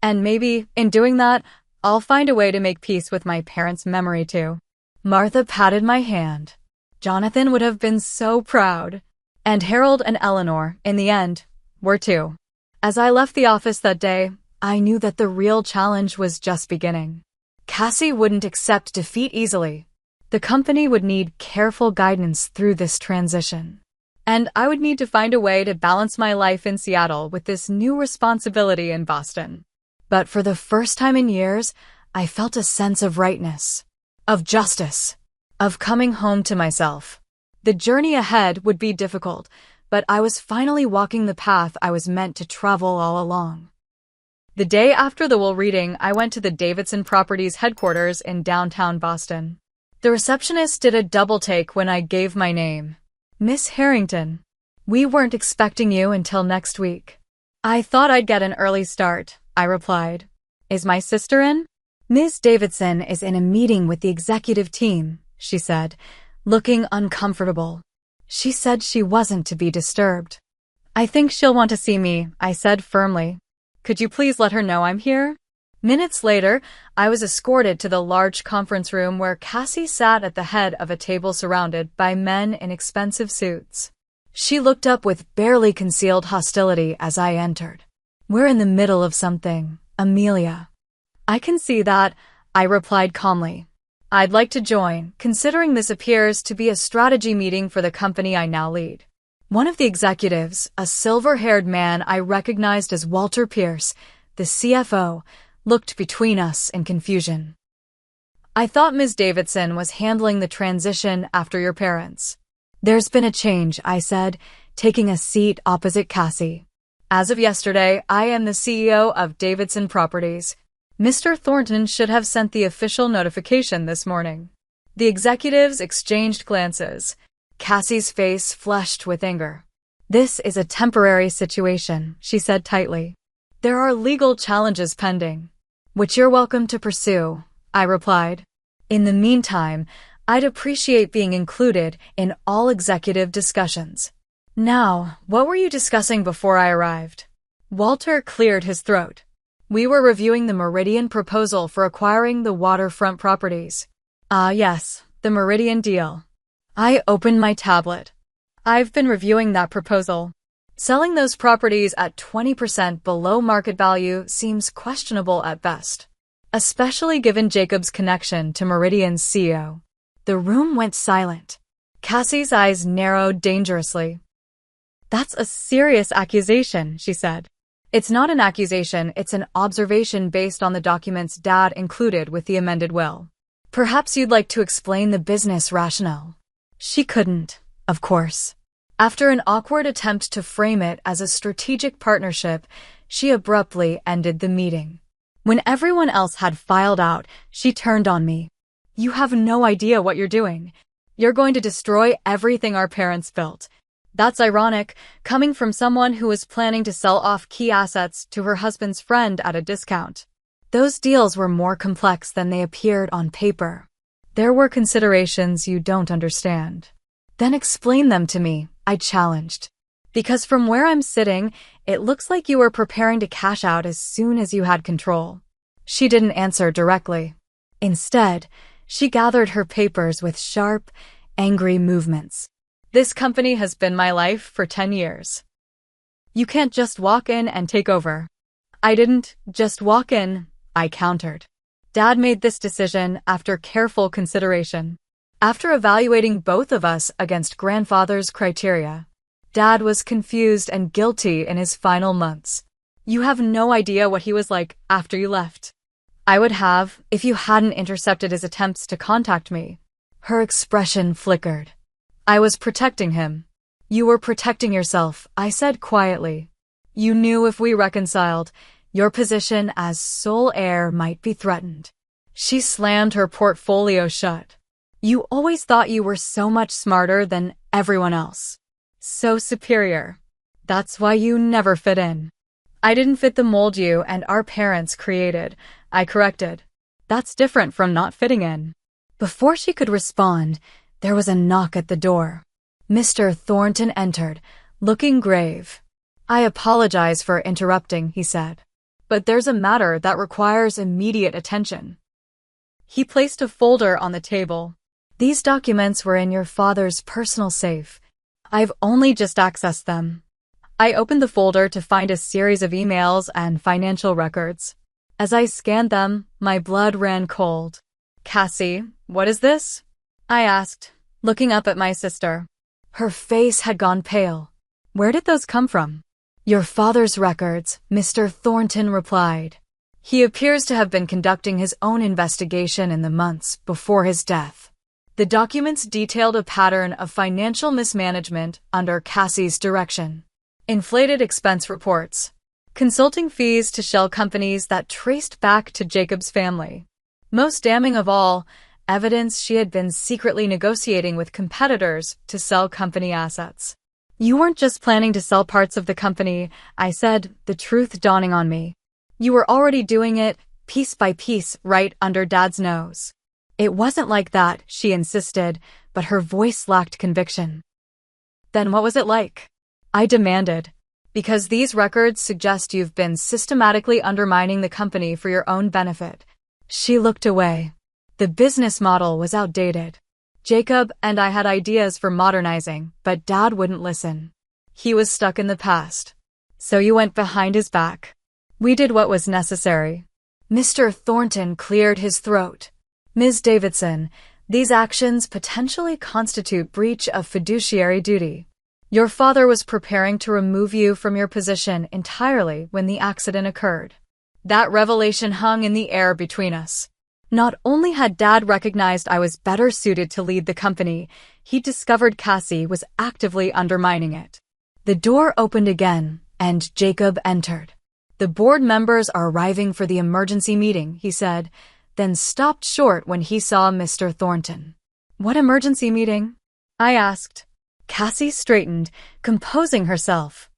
And maybe, in doing that, I'll find a way to make peace with my parents' memory too. Martha patted my hand. Jonathan would have been so proud. And Harold and Eleanor, in the end, were too. As I left the office that day, I knew that the real challenge was just beginning. Cassie wouldn't accept defeat easily. The company would need careful guidance through this transition. And I would need to find a way to balance my life in Seattle with this new responsibility in Boston. But for the first time in years, I felt a sense of rightness, of justice, of coming home to myself. The journey ahead would be difficult, but I was finally walking the path I was meant to travel all along. The day after the will reading, I went to the Davidson Properties headquarters in downtown Boston. The receptionist did a double take when I gave my name. Miss Harrington, we weren't expecting you until next week. I thought I'd get an early start, I replied. Is my sister in? Ms. Davidson is in a meeting with the executive team, she said, looking uncomfortable. She said she wasn't to be disturbed. I think she'll want to see me, I said firmly. Could you please let her know I'm here? Minutes later, I was escorted to the large conference room where Cassie sat at the head of a table surrounded by men in expensive suits. She looked up with barely concealed hostility as I entered. We're in the middle of something, Amelia. I can see that, I replied calmly. I'd like to join, considering this appears to be a strategy meeting for the company I now lead. One of the executives, a silver-haired man I recognized as Walter Pierce, the CFO, looked between us in confusion. I thought Ms. Davidson was handling the transition after your parents. There's been a change, I said, taking a seat opposite Cassie. As of yesterday, I am the CEO of Davidson Properties. Mr. Thornton should have sent the official notification this morning. The executives exchanged glances. Cassie's face flushed with anger. This is a temporary situation, she said tightly. There are legal challenges pending, which you're welcome to pursue, I replied. In the meantime, I'd appreciate being included in all executive discussions. Now, what were you discussing before I arrived? Walter cleared his throat. We were reviewing the Meridian proposal for acquiring the waterfront properties. Ah, yes, the Meridian deal. I opened my tablet. I've been reviewing that proposal. Selling those properties at 20% below market value seems questionable at best, especially given Jacob's connection to Meridian's CEO. The room went silent. Cassie's eyes narrowed dangerously. That's a serious accusation, she said. It's not an accusation, it's an observation based on the documents Dad included with the amended will. Perhaps you'd like to explain the business rationale. She couldn't, of course. After an awkward attempt to frame it as a strategic partnership, she abruptly ended the meeting. When everyone else had filed out, she turned on me. You have no idea what you're doing. You're going to destroy everything our parents built. That's ironic, coming from someone who was planning to sell off key assets to her husband's friend at a discount. Those deals were more complex than they appeared on paper. There were considerations you don't understand. Then explain them to me, I challenged. Because from where I'm sitting, it looks like you were preparing to cash out as soon as you had control. She didn't answer directly. Instead, she gathered her papers with sharp, angry movements. This company has been my life for 10 years. You can't just walk in and take over. I didn't just walk in, I countered. Dad made this decision after careful consideration. After evaluating both of us against grandfather's criteria, Dad was confused and guilty in his final months. You have no idea what he was like after you left. I would have if you hadn't intercepted his attempts to contact me. Her expression flickered. I was protecting him. You were protecting yourself, I said quietly. You knew if we reconciled, your position as sole heir might be threatened. She slammed her portfolio shut. You always thought you were so much smarter than everyone else. So superior. That's why you never fit in. I didn't fit the mold you and our parents created, I corrected. That's different from not fitting in. Before she could respond, there was a knock at the door. Mr. Thornton entered, looking grave. I apologize for interrupting, he said. But there's a matter that requires immediate attention. He placed a folder on the table. These documents were in your father's personal safe. I've only just accessed them. I opened the folder to find a series of emails and financial records. As I scanned them, my blood ran cold. Cassie, what is this? I asked, looking up at my sister. Her face had gone pale. Where did those come from? Your father's records, Mr. Thornton replied. He appears to have been conducting his own investigation in the months before his death. The documents detailed a pattern of financial mismanagement under Cassie's direction. Inflated expense reports, consulting fees to shell companies that traced back to Jacob's family. Most damning of all, evidence she had been secretly negotiating with competitors to sell company assets. You weren't just planning to sell parts of the company, I said, the truth dawning on me. You were already doing it, piece by piece, right under Dad's nose. It wasn't like that, she insisted, but her voice lacked conviction. Then what was it like? I demanded. Because these records suggest you've been systematically undermining the company for your own benefit. She looked away. The business model was outdated. Jacob and I had ideas for modernizing, but Dad wouldn't listen. He was stuck in the past. So you went behind his back. We did what was necessary. Mr. Thornton cleared his throat. Ms. Davidson, these actions potentially constitute breach of fiduciary duty. Your father was preparing to remove you from your position entirely when the accident occurred. That revelation hung in the air between us. Not only had Dad recognized I was better suited to lead the company, he discovered Cassie was actively undermining it. The door opened again, and Jacob entered. The board members are arriving for the emergency meeting, he said, then stopped short when he saw Mr. Thornton. What emergency meeting? I asked. Cassie straightened, composing herself.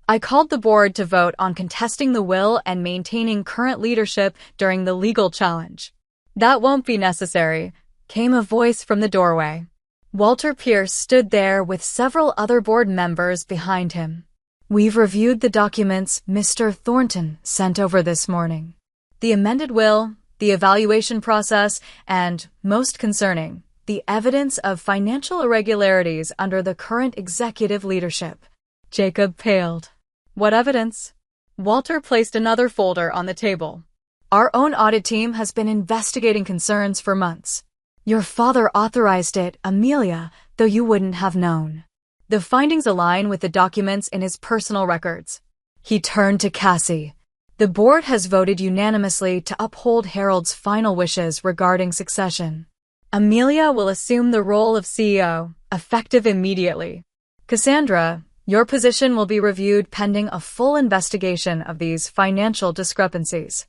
I called the board to vote on contesting the will and maintaining current leadership during the legal challenge. That won't be necessary, came a voice from the doorway. Walter Pierce stood there with several other board members behind him. We've reviewed the documents Mr. Thornton sent over this morning. The amended will, the evaluation process, and, most concerning, the evidence of financial irregularities under the current executive leadership. Jacob paled. What evidence? Walter placed another folder on the table. Our own audit team has been investigating concerns for months. Your father authorized it, Amelia, though you wouldn't have known. The findings align with the documents in his personal records. He turned to Cassie. The board has voted unanimously to uphold Harold's final wishes regarding succession. Amelia will assume the role of CEO, effective immediately. Cassandra, your position will be reviewed pending a full investigation of these financial discrepancies.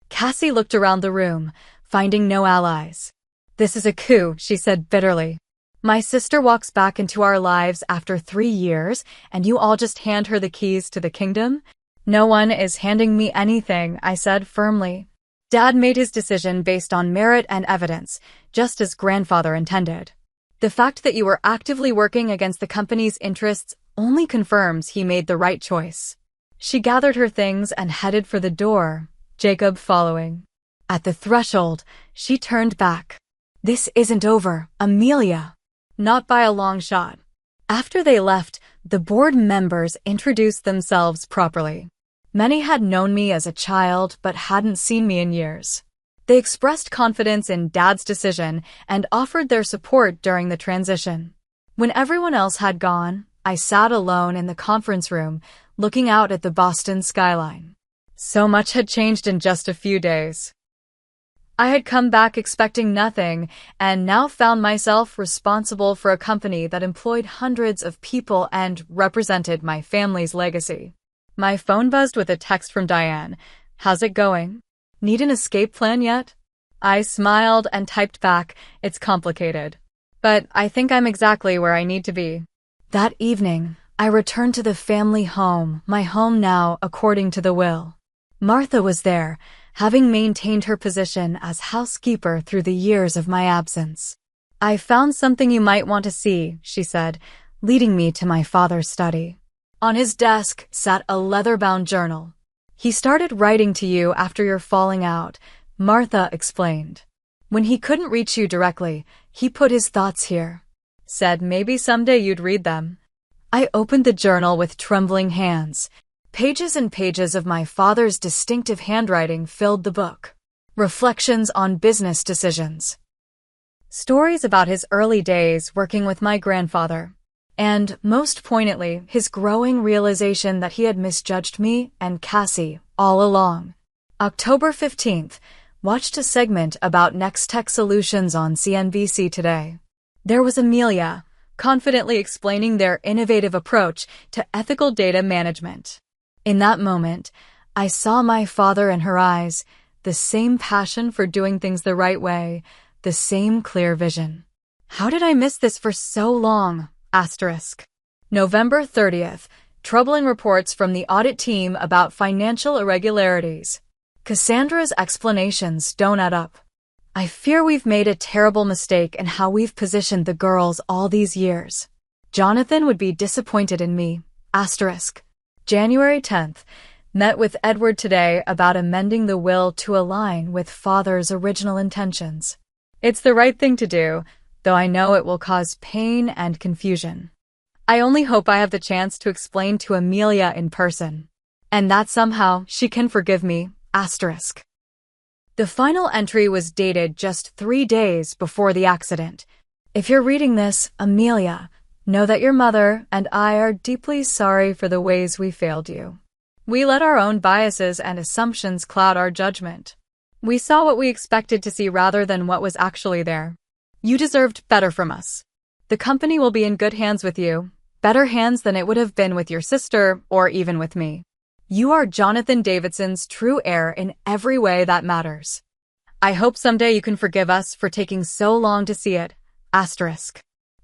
Cassie looked around the room, finding no allies. This is a coup, she said bitterly. My sister walks back into our lives after 3 years, and you all just hand her the keys to the kingdom? No one is handing me anything, I said firmly. Dad made his decision based on merit and evidence, just as grandfather intended. The fact that you were actively working against the company's interests only confirms he made the right choice. She gathered her things and headed for the door, Jacob following. At the threshold, she turned back. This isn't over, Amelia. Not by a long shot. After they left, the board members introduced themselves properly. Many had known me as a child but hadn't seen me in years. They expressed confidence in Dad's decision and offered their support during the transition. When everyone else had gone, I sat alone in the conference room, looking out at the Boston skyline. So much had changed in just a few days. I had come back expecting nothing and now found myself responsible for a company that employed hundreds of people and represented my family's legacy. My phone buzzed with a text from Diane. "How's it going? Need an escape plan yet?" I smiled and typed back, "It's complicated, but I think I'm exactly where I need to be." That evening, I returned to the family home, my home now according to the will. Martha was there, having maintained her position as housekeeper through the years of my absence. "I found something you might want to see," she said, leading me to my father's study. On his desk sat a leather-bound journal. "He started writing to you after your falling out," Martha explained. "When he couldn't reach you directly, he put his thoughts here. Said maybe someday you'd read them." I opened the journal with trembling hands. Pages and pages of my father's distinctive handwriting filled the book. Reflections on business decisions. Stories about his early days working with my grandfather. And, most poignantly, his growing realization that he had misjudged me and Cassie all along. October 15th, watched a segment about Next Tech Solutions on CNBC Today. There was Amelia, confidently explaining their innovative approach to ethical data management. In that moment, I saw my father in her eyes, the same passion for doing things the right way, the same clear vision. How did I miss this for so long? Asterisk. November 30th, troubling reports from the audit team about financial irregularities. Cassandra's explanations don't add up. I fear we've made a terrible mistake in how we've positioned the girls all these years. Jonathan would be disappointed in me. Asterisk. January 10th, met with Edward today about amending the will to align with father's original intentions. It's the right thing to do, though I know it will cause pain and confusion. I only hope I have the chance to explain to Amelia in person, and that somehow she can forgive me. Asterisk. The final entry was dated just 3 days before the accident. If you're reading this, Amelia, know that your mother and I are deeply sorry for the ways we failed you. We let our own biases and assumptions cloud our judgment. We saw what we expected to see rather than what was actually there. You deserved better from us. The company will be in good hands with you, better hands than it would have been with your sister or even with me. You are Jonathan Davidson's true heir in every way that matters. I hope someday you can forgive us for taking so long to see it. Asterisk.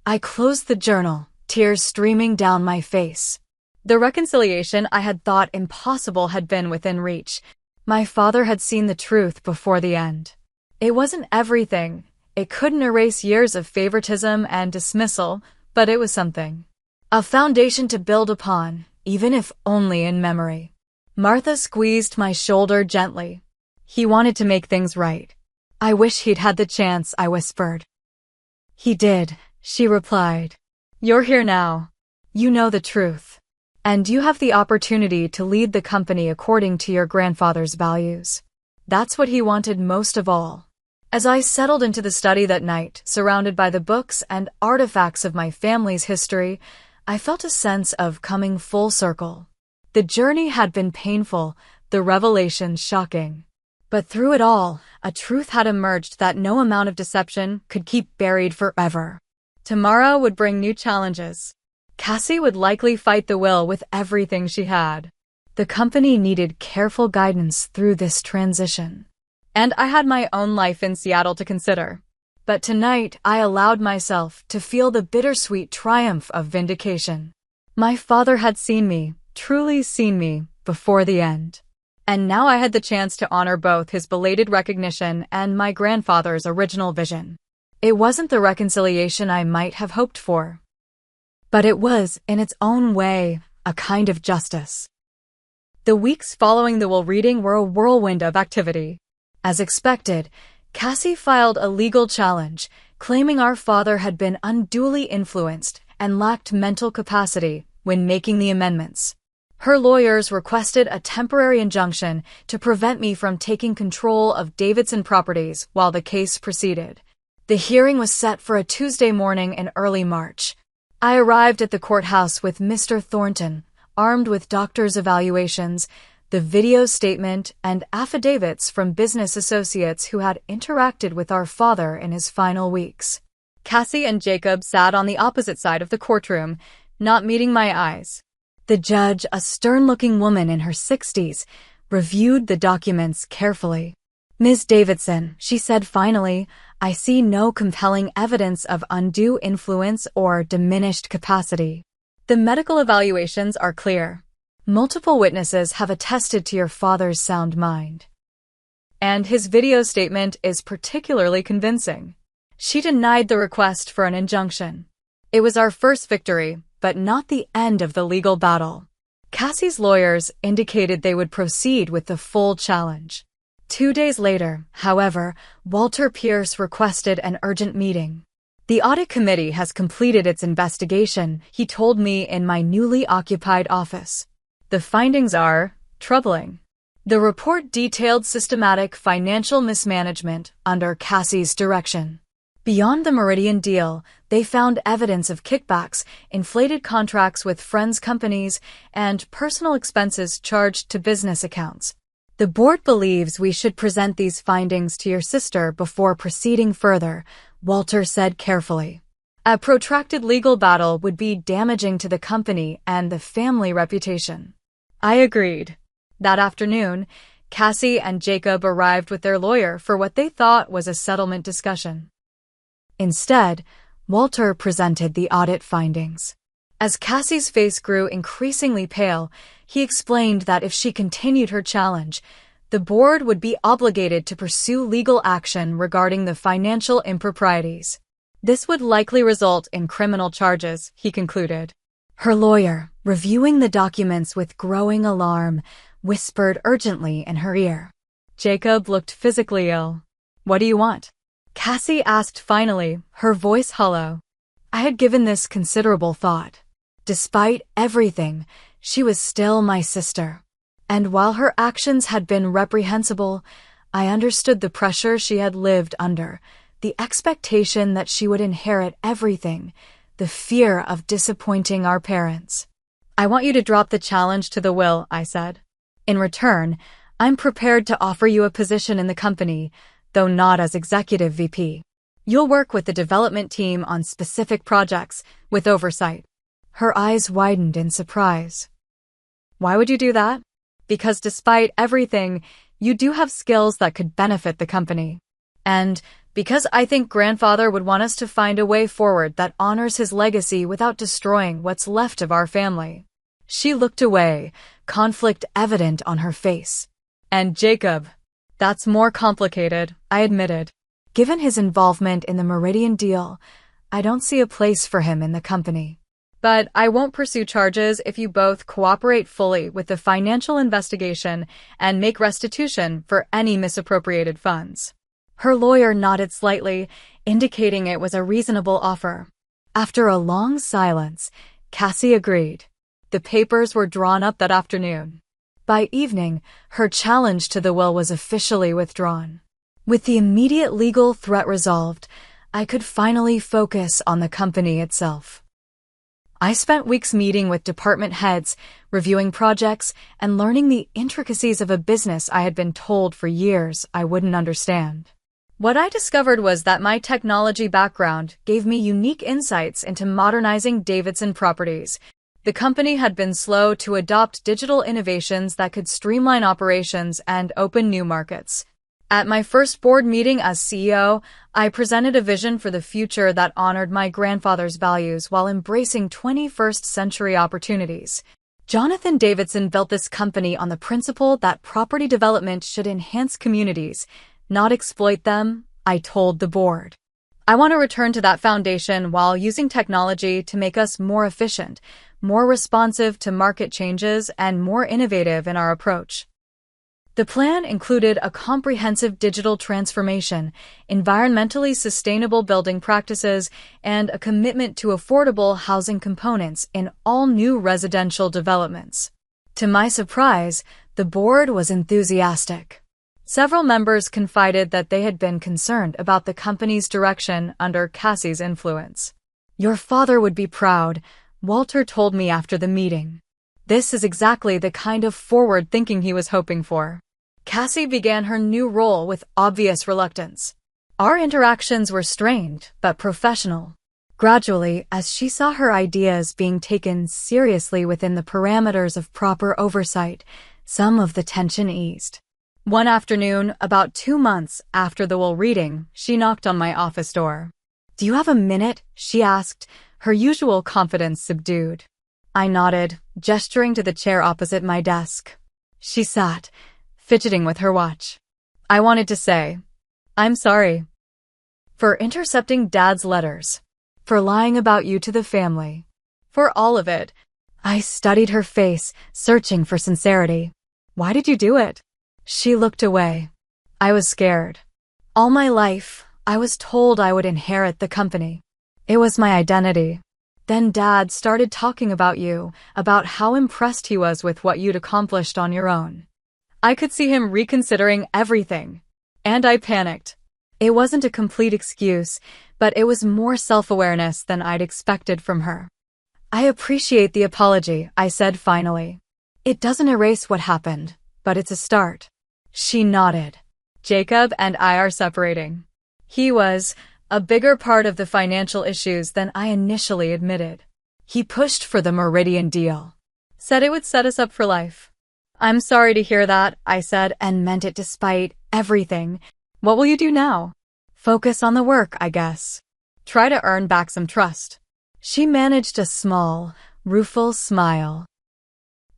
I closed the journal, tears streaming down my face. The reconciliation I had thought impossible had been within reach. My father had seen the truth before the end. It wasn't everything. It couldn't erase years of favoritism and dismissal, but it was something. A foundation to build upon, even if only in memory. Martha squeezed my shoulder gently. He wanted to make things right. I wish he'd had the chance, I whispered. He did, she replied. You're here now. You know the truth. And you have the opportunity to lead the company according to your grandfather's values. That's what he wanted most of all. As I settled into the study that night, surrounded by the books and artifacts of my family's history, I felt a sense of coming full circle. The journey had been painful, the revelation shocking. But through it all, a truth had emerged that no amount of deception could keep buried forever. Tomorrow would bring new challenges. Cassie would likely fight the will with everything she had. The company needed careful guidance through this transition. And I had my own life in Seattle to consider. But tonight, I allowed myself to feel the bittersweet triumph of vindication. My father had seen me, truly seen me, before the end. And now I had the chance to honor both his belated recognition and my grandfather's original vision. It wasn't the reconciliation I might have hoped for. But it was, in its own way, a kind of justice. The weeks following the will reading were a whirlwind of activity. As expected, Cassie filed a legal challenge, claiming our father had been unduly influenced and lacked mental capacity when making the amendments. Her lawyers requested a temporary injunction to prevent me from taking control of Davidson Properties while the case proceeded. The hearing was set for a Tuesday morning in early March. I arrived at the courthouse with Mr. Thornton, armed with doctor's evaluations, the video statement, and affidavits from business associates who had interacted with our father in his final weeks. Cassie and Jacob sat on the opposite side of the courtroom, not meeting my eyes. The judge, a stern-looking woman in her 60s, reviewed the documents carefully. "Ms. Davidson," she said finally, "I see no compelling evidence of undue influence or diminished capacity. The medical evaluations are clear. Multiple witnesses have attested to your father's sound mind. And his video statement is particularly convincing." She denied the request for an injunction. It was our first victory, but not the end of the legal battle. Cassie's lawyers indicated they would proceed with the full challenge. 2 days later, however, Walter Pierce requested an urgent meeting. "The audit committee has completed its investigation," he told me in my newly occupied office. "The findings are troubling." The report detailed systematic financial mismanagement under Cassie's direction. Beyond the Meridian deal, they found evidence of kickbacks, inflated contracts with friends' companies, and personal expenses charged to business accounts. "The board believes we should present these findings to your sister before proceeding further," Walter said carefully. "A protracted legal battle would be damaging to the company and the family reputation." I agreed. That afternoon, Cassie and Jacob arrived with their lawyer for what they thought was a settlement discussion. Instead, Walter presented the audit findings. As Cassie's face grew increasingly pale, he explained that if she continued her challenge, the board would be obligated to pursue legal action regarding the financial improprieties. This would likely result in criminal charges, he concluded. Her lawyer, reviewing the documents with growing alarm, whispered urgently in her ear. Jacob looked physically ill. "What do you want?" Cassie asked finally, her voice hollow. I had given this considerable thought. Despite everything, she was still my sister. And while her actions had been reprehensible, I understood the pressure she had lived under, the expectation that she would inherit everything, the fear of disappointing our parents. "I want you to drop the challenge to the will," I said. "In return, I'm prepared to offer you a position in the company, though not as executive VP. You'll work with the development team on specific projects, with oversight." Her eyes widened in surprise. "Why would you do that?" "Because despite everything, you do have skills that could benefit the company. And because I think grandfather would want us to find a way forward that honors his legacy without destroying what's left of our family." She looked away, conflict evident on her face. "And Jacob?" "That's more complicated," I admitted. "Given his involvement in the Meridian deal, I don't see a place for him in the company. But I won't pursue charges if you both cooperate fully with the financial investigation and make restitution for any misappropriated funds." Her lawyer nodded slightly, indicating it was a reasonable offer. After a long silence, Cassie agreed. The papers were drawn up that afternoon. By evening, her challenge to the will was officially withdrawn. With the immediate legal threat resolved, I could finally focus on the company itself. I spent weeks meeting with department heads, reviewing projects, and learning the intricacies of a business I had been told for years I wouldn't understand. What I discovered was that my technology background gave me unique insights into modernizing Davidson Properties. The company had been slow to adopt digital innovations that could streamline operations and open new markets. At my first board meeting as CEO, I presented a vision for the future that honored my grandfather's values while embracing 21st century opportunities. Jonathan Davidson built this company on the principle that property development should enhance communities, not exploit them, I told the board. I want to return to that foundation while using technology to make us more efficient, more responsive to market changes, and more innovative in our approach. The plan included a comprehensive digital transformation, environmentally sustainable building practices, and a commitment to affordable housing components in all new residential developments. To my surprise, the board was enthusiastic. Several members confided that they had been concerned about the company's direction under Cassie's influence. "Your father would be proud," Walter told me after the meeting. This is exactly the kind of forward thinking he was hoping for. Cassie began her new role with obvious reluctance. Our interactions were strained, but professional. Gradually, as she saw her ideas being taken seriously within the parameters of proper oversight, some of the tension eased. One afternoon, about 2 months after the will reading, she knocked on my office door. "Do you have a minute?" she asked, her usual confidence subdued. I nodded, gesturing to the chair opposite my desk. She sat, fidgeting with her watch. I wanted to say, "I'm sorry for intercepting Dad's letters, for lying about you to the family, for all of it." I studied her face, searching for sincerity. "Why did you do it?" She looked away. "I was scared. All my life, I was told I would inherit the company. It was my identity. Then Dad started talking about you, about how impressed he was with what you'd accomplished on your own. I could see him reconsidering everything. And I panicked. It wasn't a complete excuse, but it was more self-awareness than I'd expected from her." "I appreciate the apology," I said finally. "It doesn't erase what happened, but it's a start." She nodded. "Jacob and I are separating. He was a bigger part of the financial issues than I initially admitted. He pushed for the Meridian deal. Said it would set us up for life." "I'm sorry to hear that," I said, and meant it despite everything. "What will you do now?" "Focus on the work, I guess. Try to earn back some trust." She managed a small, rueful smile.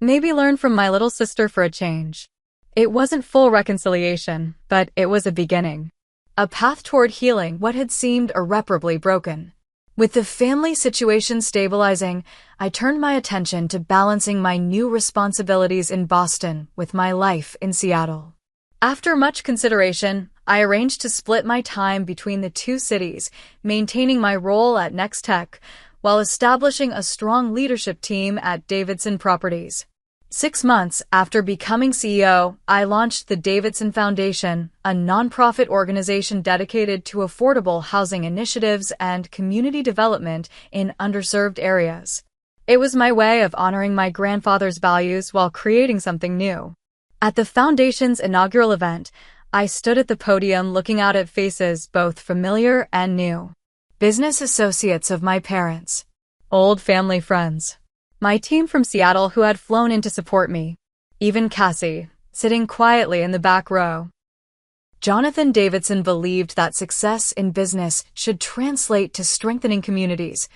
"Maybe learn from my little sister for a change." It wasn't full reconciliation, but it was a beginning. A path toward healing what had seemed irreparably broken. With the family situation stabilizing, I turned my attention to balancing my new responsibilities in Boston with my life in Seattle. After much consideration, I arranged to split my time between the two cities, maintaining my role at Next Tech, while establishing a strong leadership team at Davidson Properties. 6 months after becoming CEO, I launched the Davidson Foundation, a nonprofit organization dedicated to affordable housing initiatives and community development in underserved areas. It was my way of honoring my grandfather's values while creating something new. At the foundation's inaugural event, I stood at the podium looking out at faces both familiar and new. Business associates of my parents. Old family friends. My team from Seattle who had flown in to support me. Even Cassie, sitting quietly in the back row. Jonathan Davidson believed that success in business should translate to strengthening communities.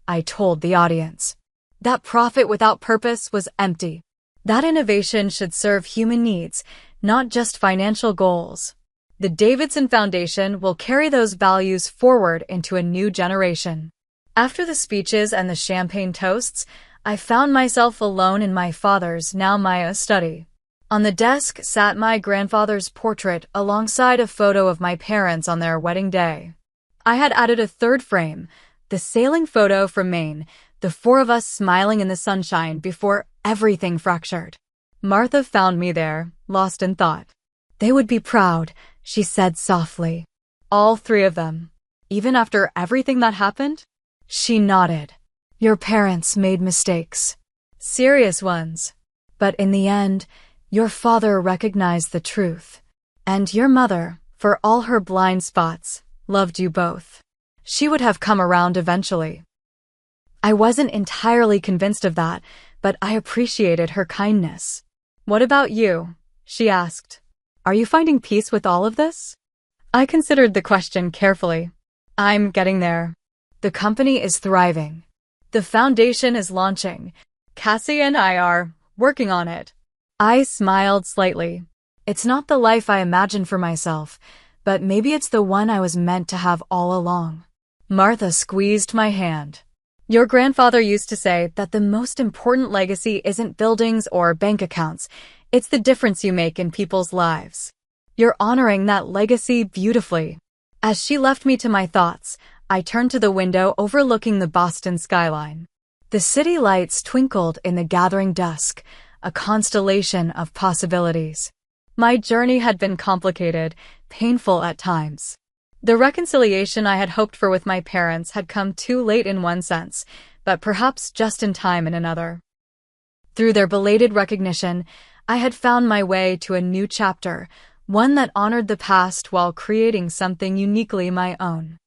I told the audience. That profit without purpose was empty. That innovation should serve human needs, not just financial goals. The Davidson Foundation will carry those values forward into a new generation. After the speeches and the champagne toasts, I found myself alone in my father's, now Maya, study. On the desk sat my grandfather's portrait alongside a photo of my parents on their wedding day. I had added a third frame, the sailing photo from Maine, the 4 of us smiling in the sunshine before everything fractured. Martha found me there, lost in thought. "They would be proud," she said softly. "All 3 of them. Even after everything that happened?" She nodded. "Your parents made mistakes. Serious ones. But in the end, your father recognized the truth. And your mother, for all her blind spots, loved you both. She would have come around eventually." I wasn't entirely convinced of that, but I appreciated her kindness. "What about you?" she asked. "Are you finding peace with all of this?" I considered the question carefully. "I'm getting there. The company is thriving. The foundation is launching. Cassie and I are working on it." I smiled slightly. It's not the life I imagined for myself, but maybe it's the one I was meant to have all along. Martha squeezed my hand. "Your grandfather used to say that the most important legacy isn't buildings or bank accounts. It's the difference you make in people's lives. You're honoring that legacy beautifully." As she left me to my thoughts, I turned to the window overlooking the Boston skyline. The city lights twinkled in the gathering dusk, a constellation of possibilities. My journey had been complicated, painful at times. The reconciliation I had hoped for with my parents had come too late in one sense, but perhaps just in time in another. Through their belated recognition, I had found my way to a new chapter, one that honored the past while creating something uniquely my own.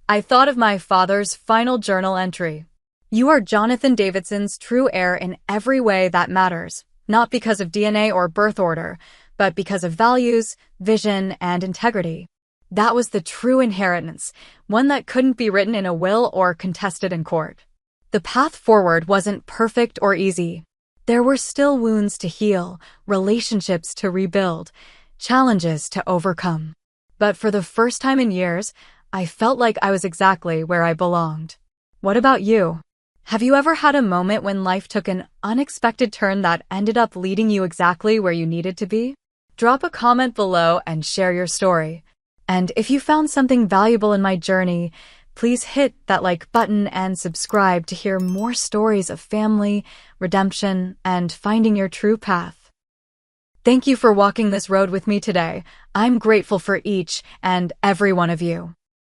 I thought of my father's final journal entry. You are Jonathan Davidson's true heir in every way that matters, not because of DNA or birth order, but because of values, vision, and integrity. That was the true inheritance, one that couldn't be written in a will or contested in court. The path forward wasn't perfect or easy. There were still wounds to heal, relationships to rebuild, challenges to overcome. But for the first time in years, I felt like I was exactly where I belonged. What about you? Have you ever had a moment when life took an unexpected turn that ended up leading you exactly where you needed to be? Drop a comment below and share your story. And if you found something valuable in my journey, please hit that like button and subscribe to hear more stories of family, redemption, and finding your true path. Thank you for walking this road with me today. I'm grateful for each and every one of you.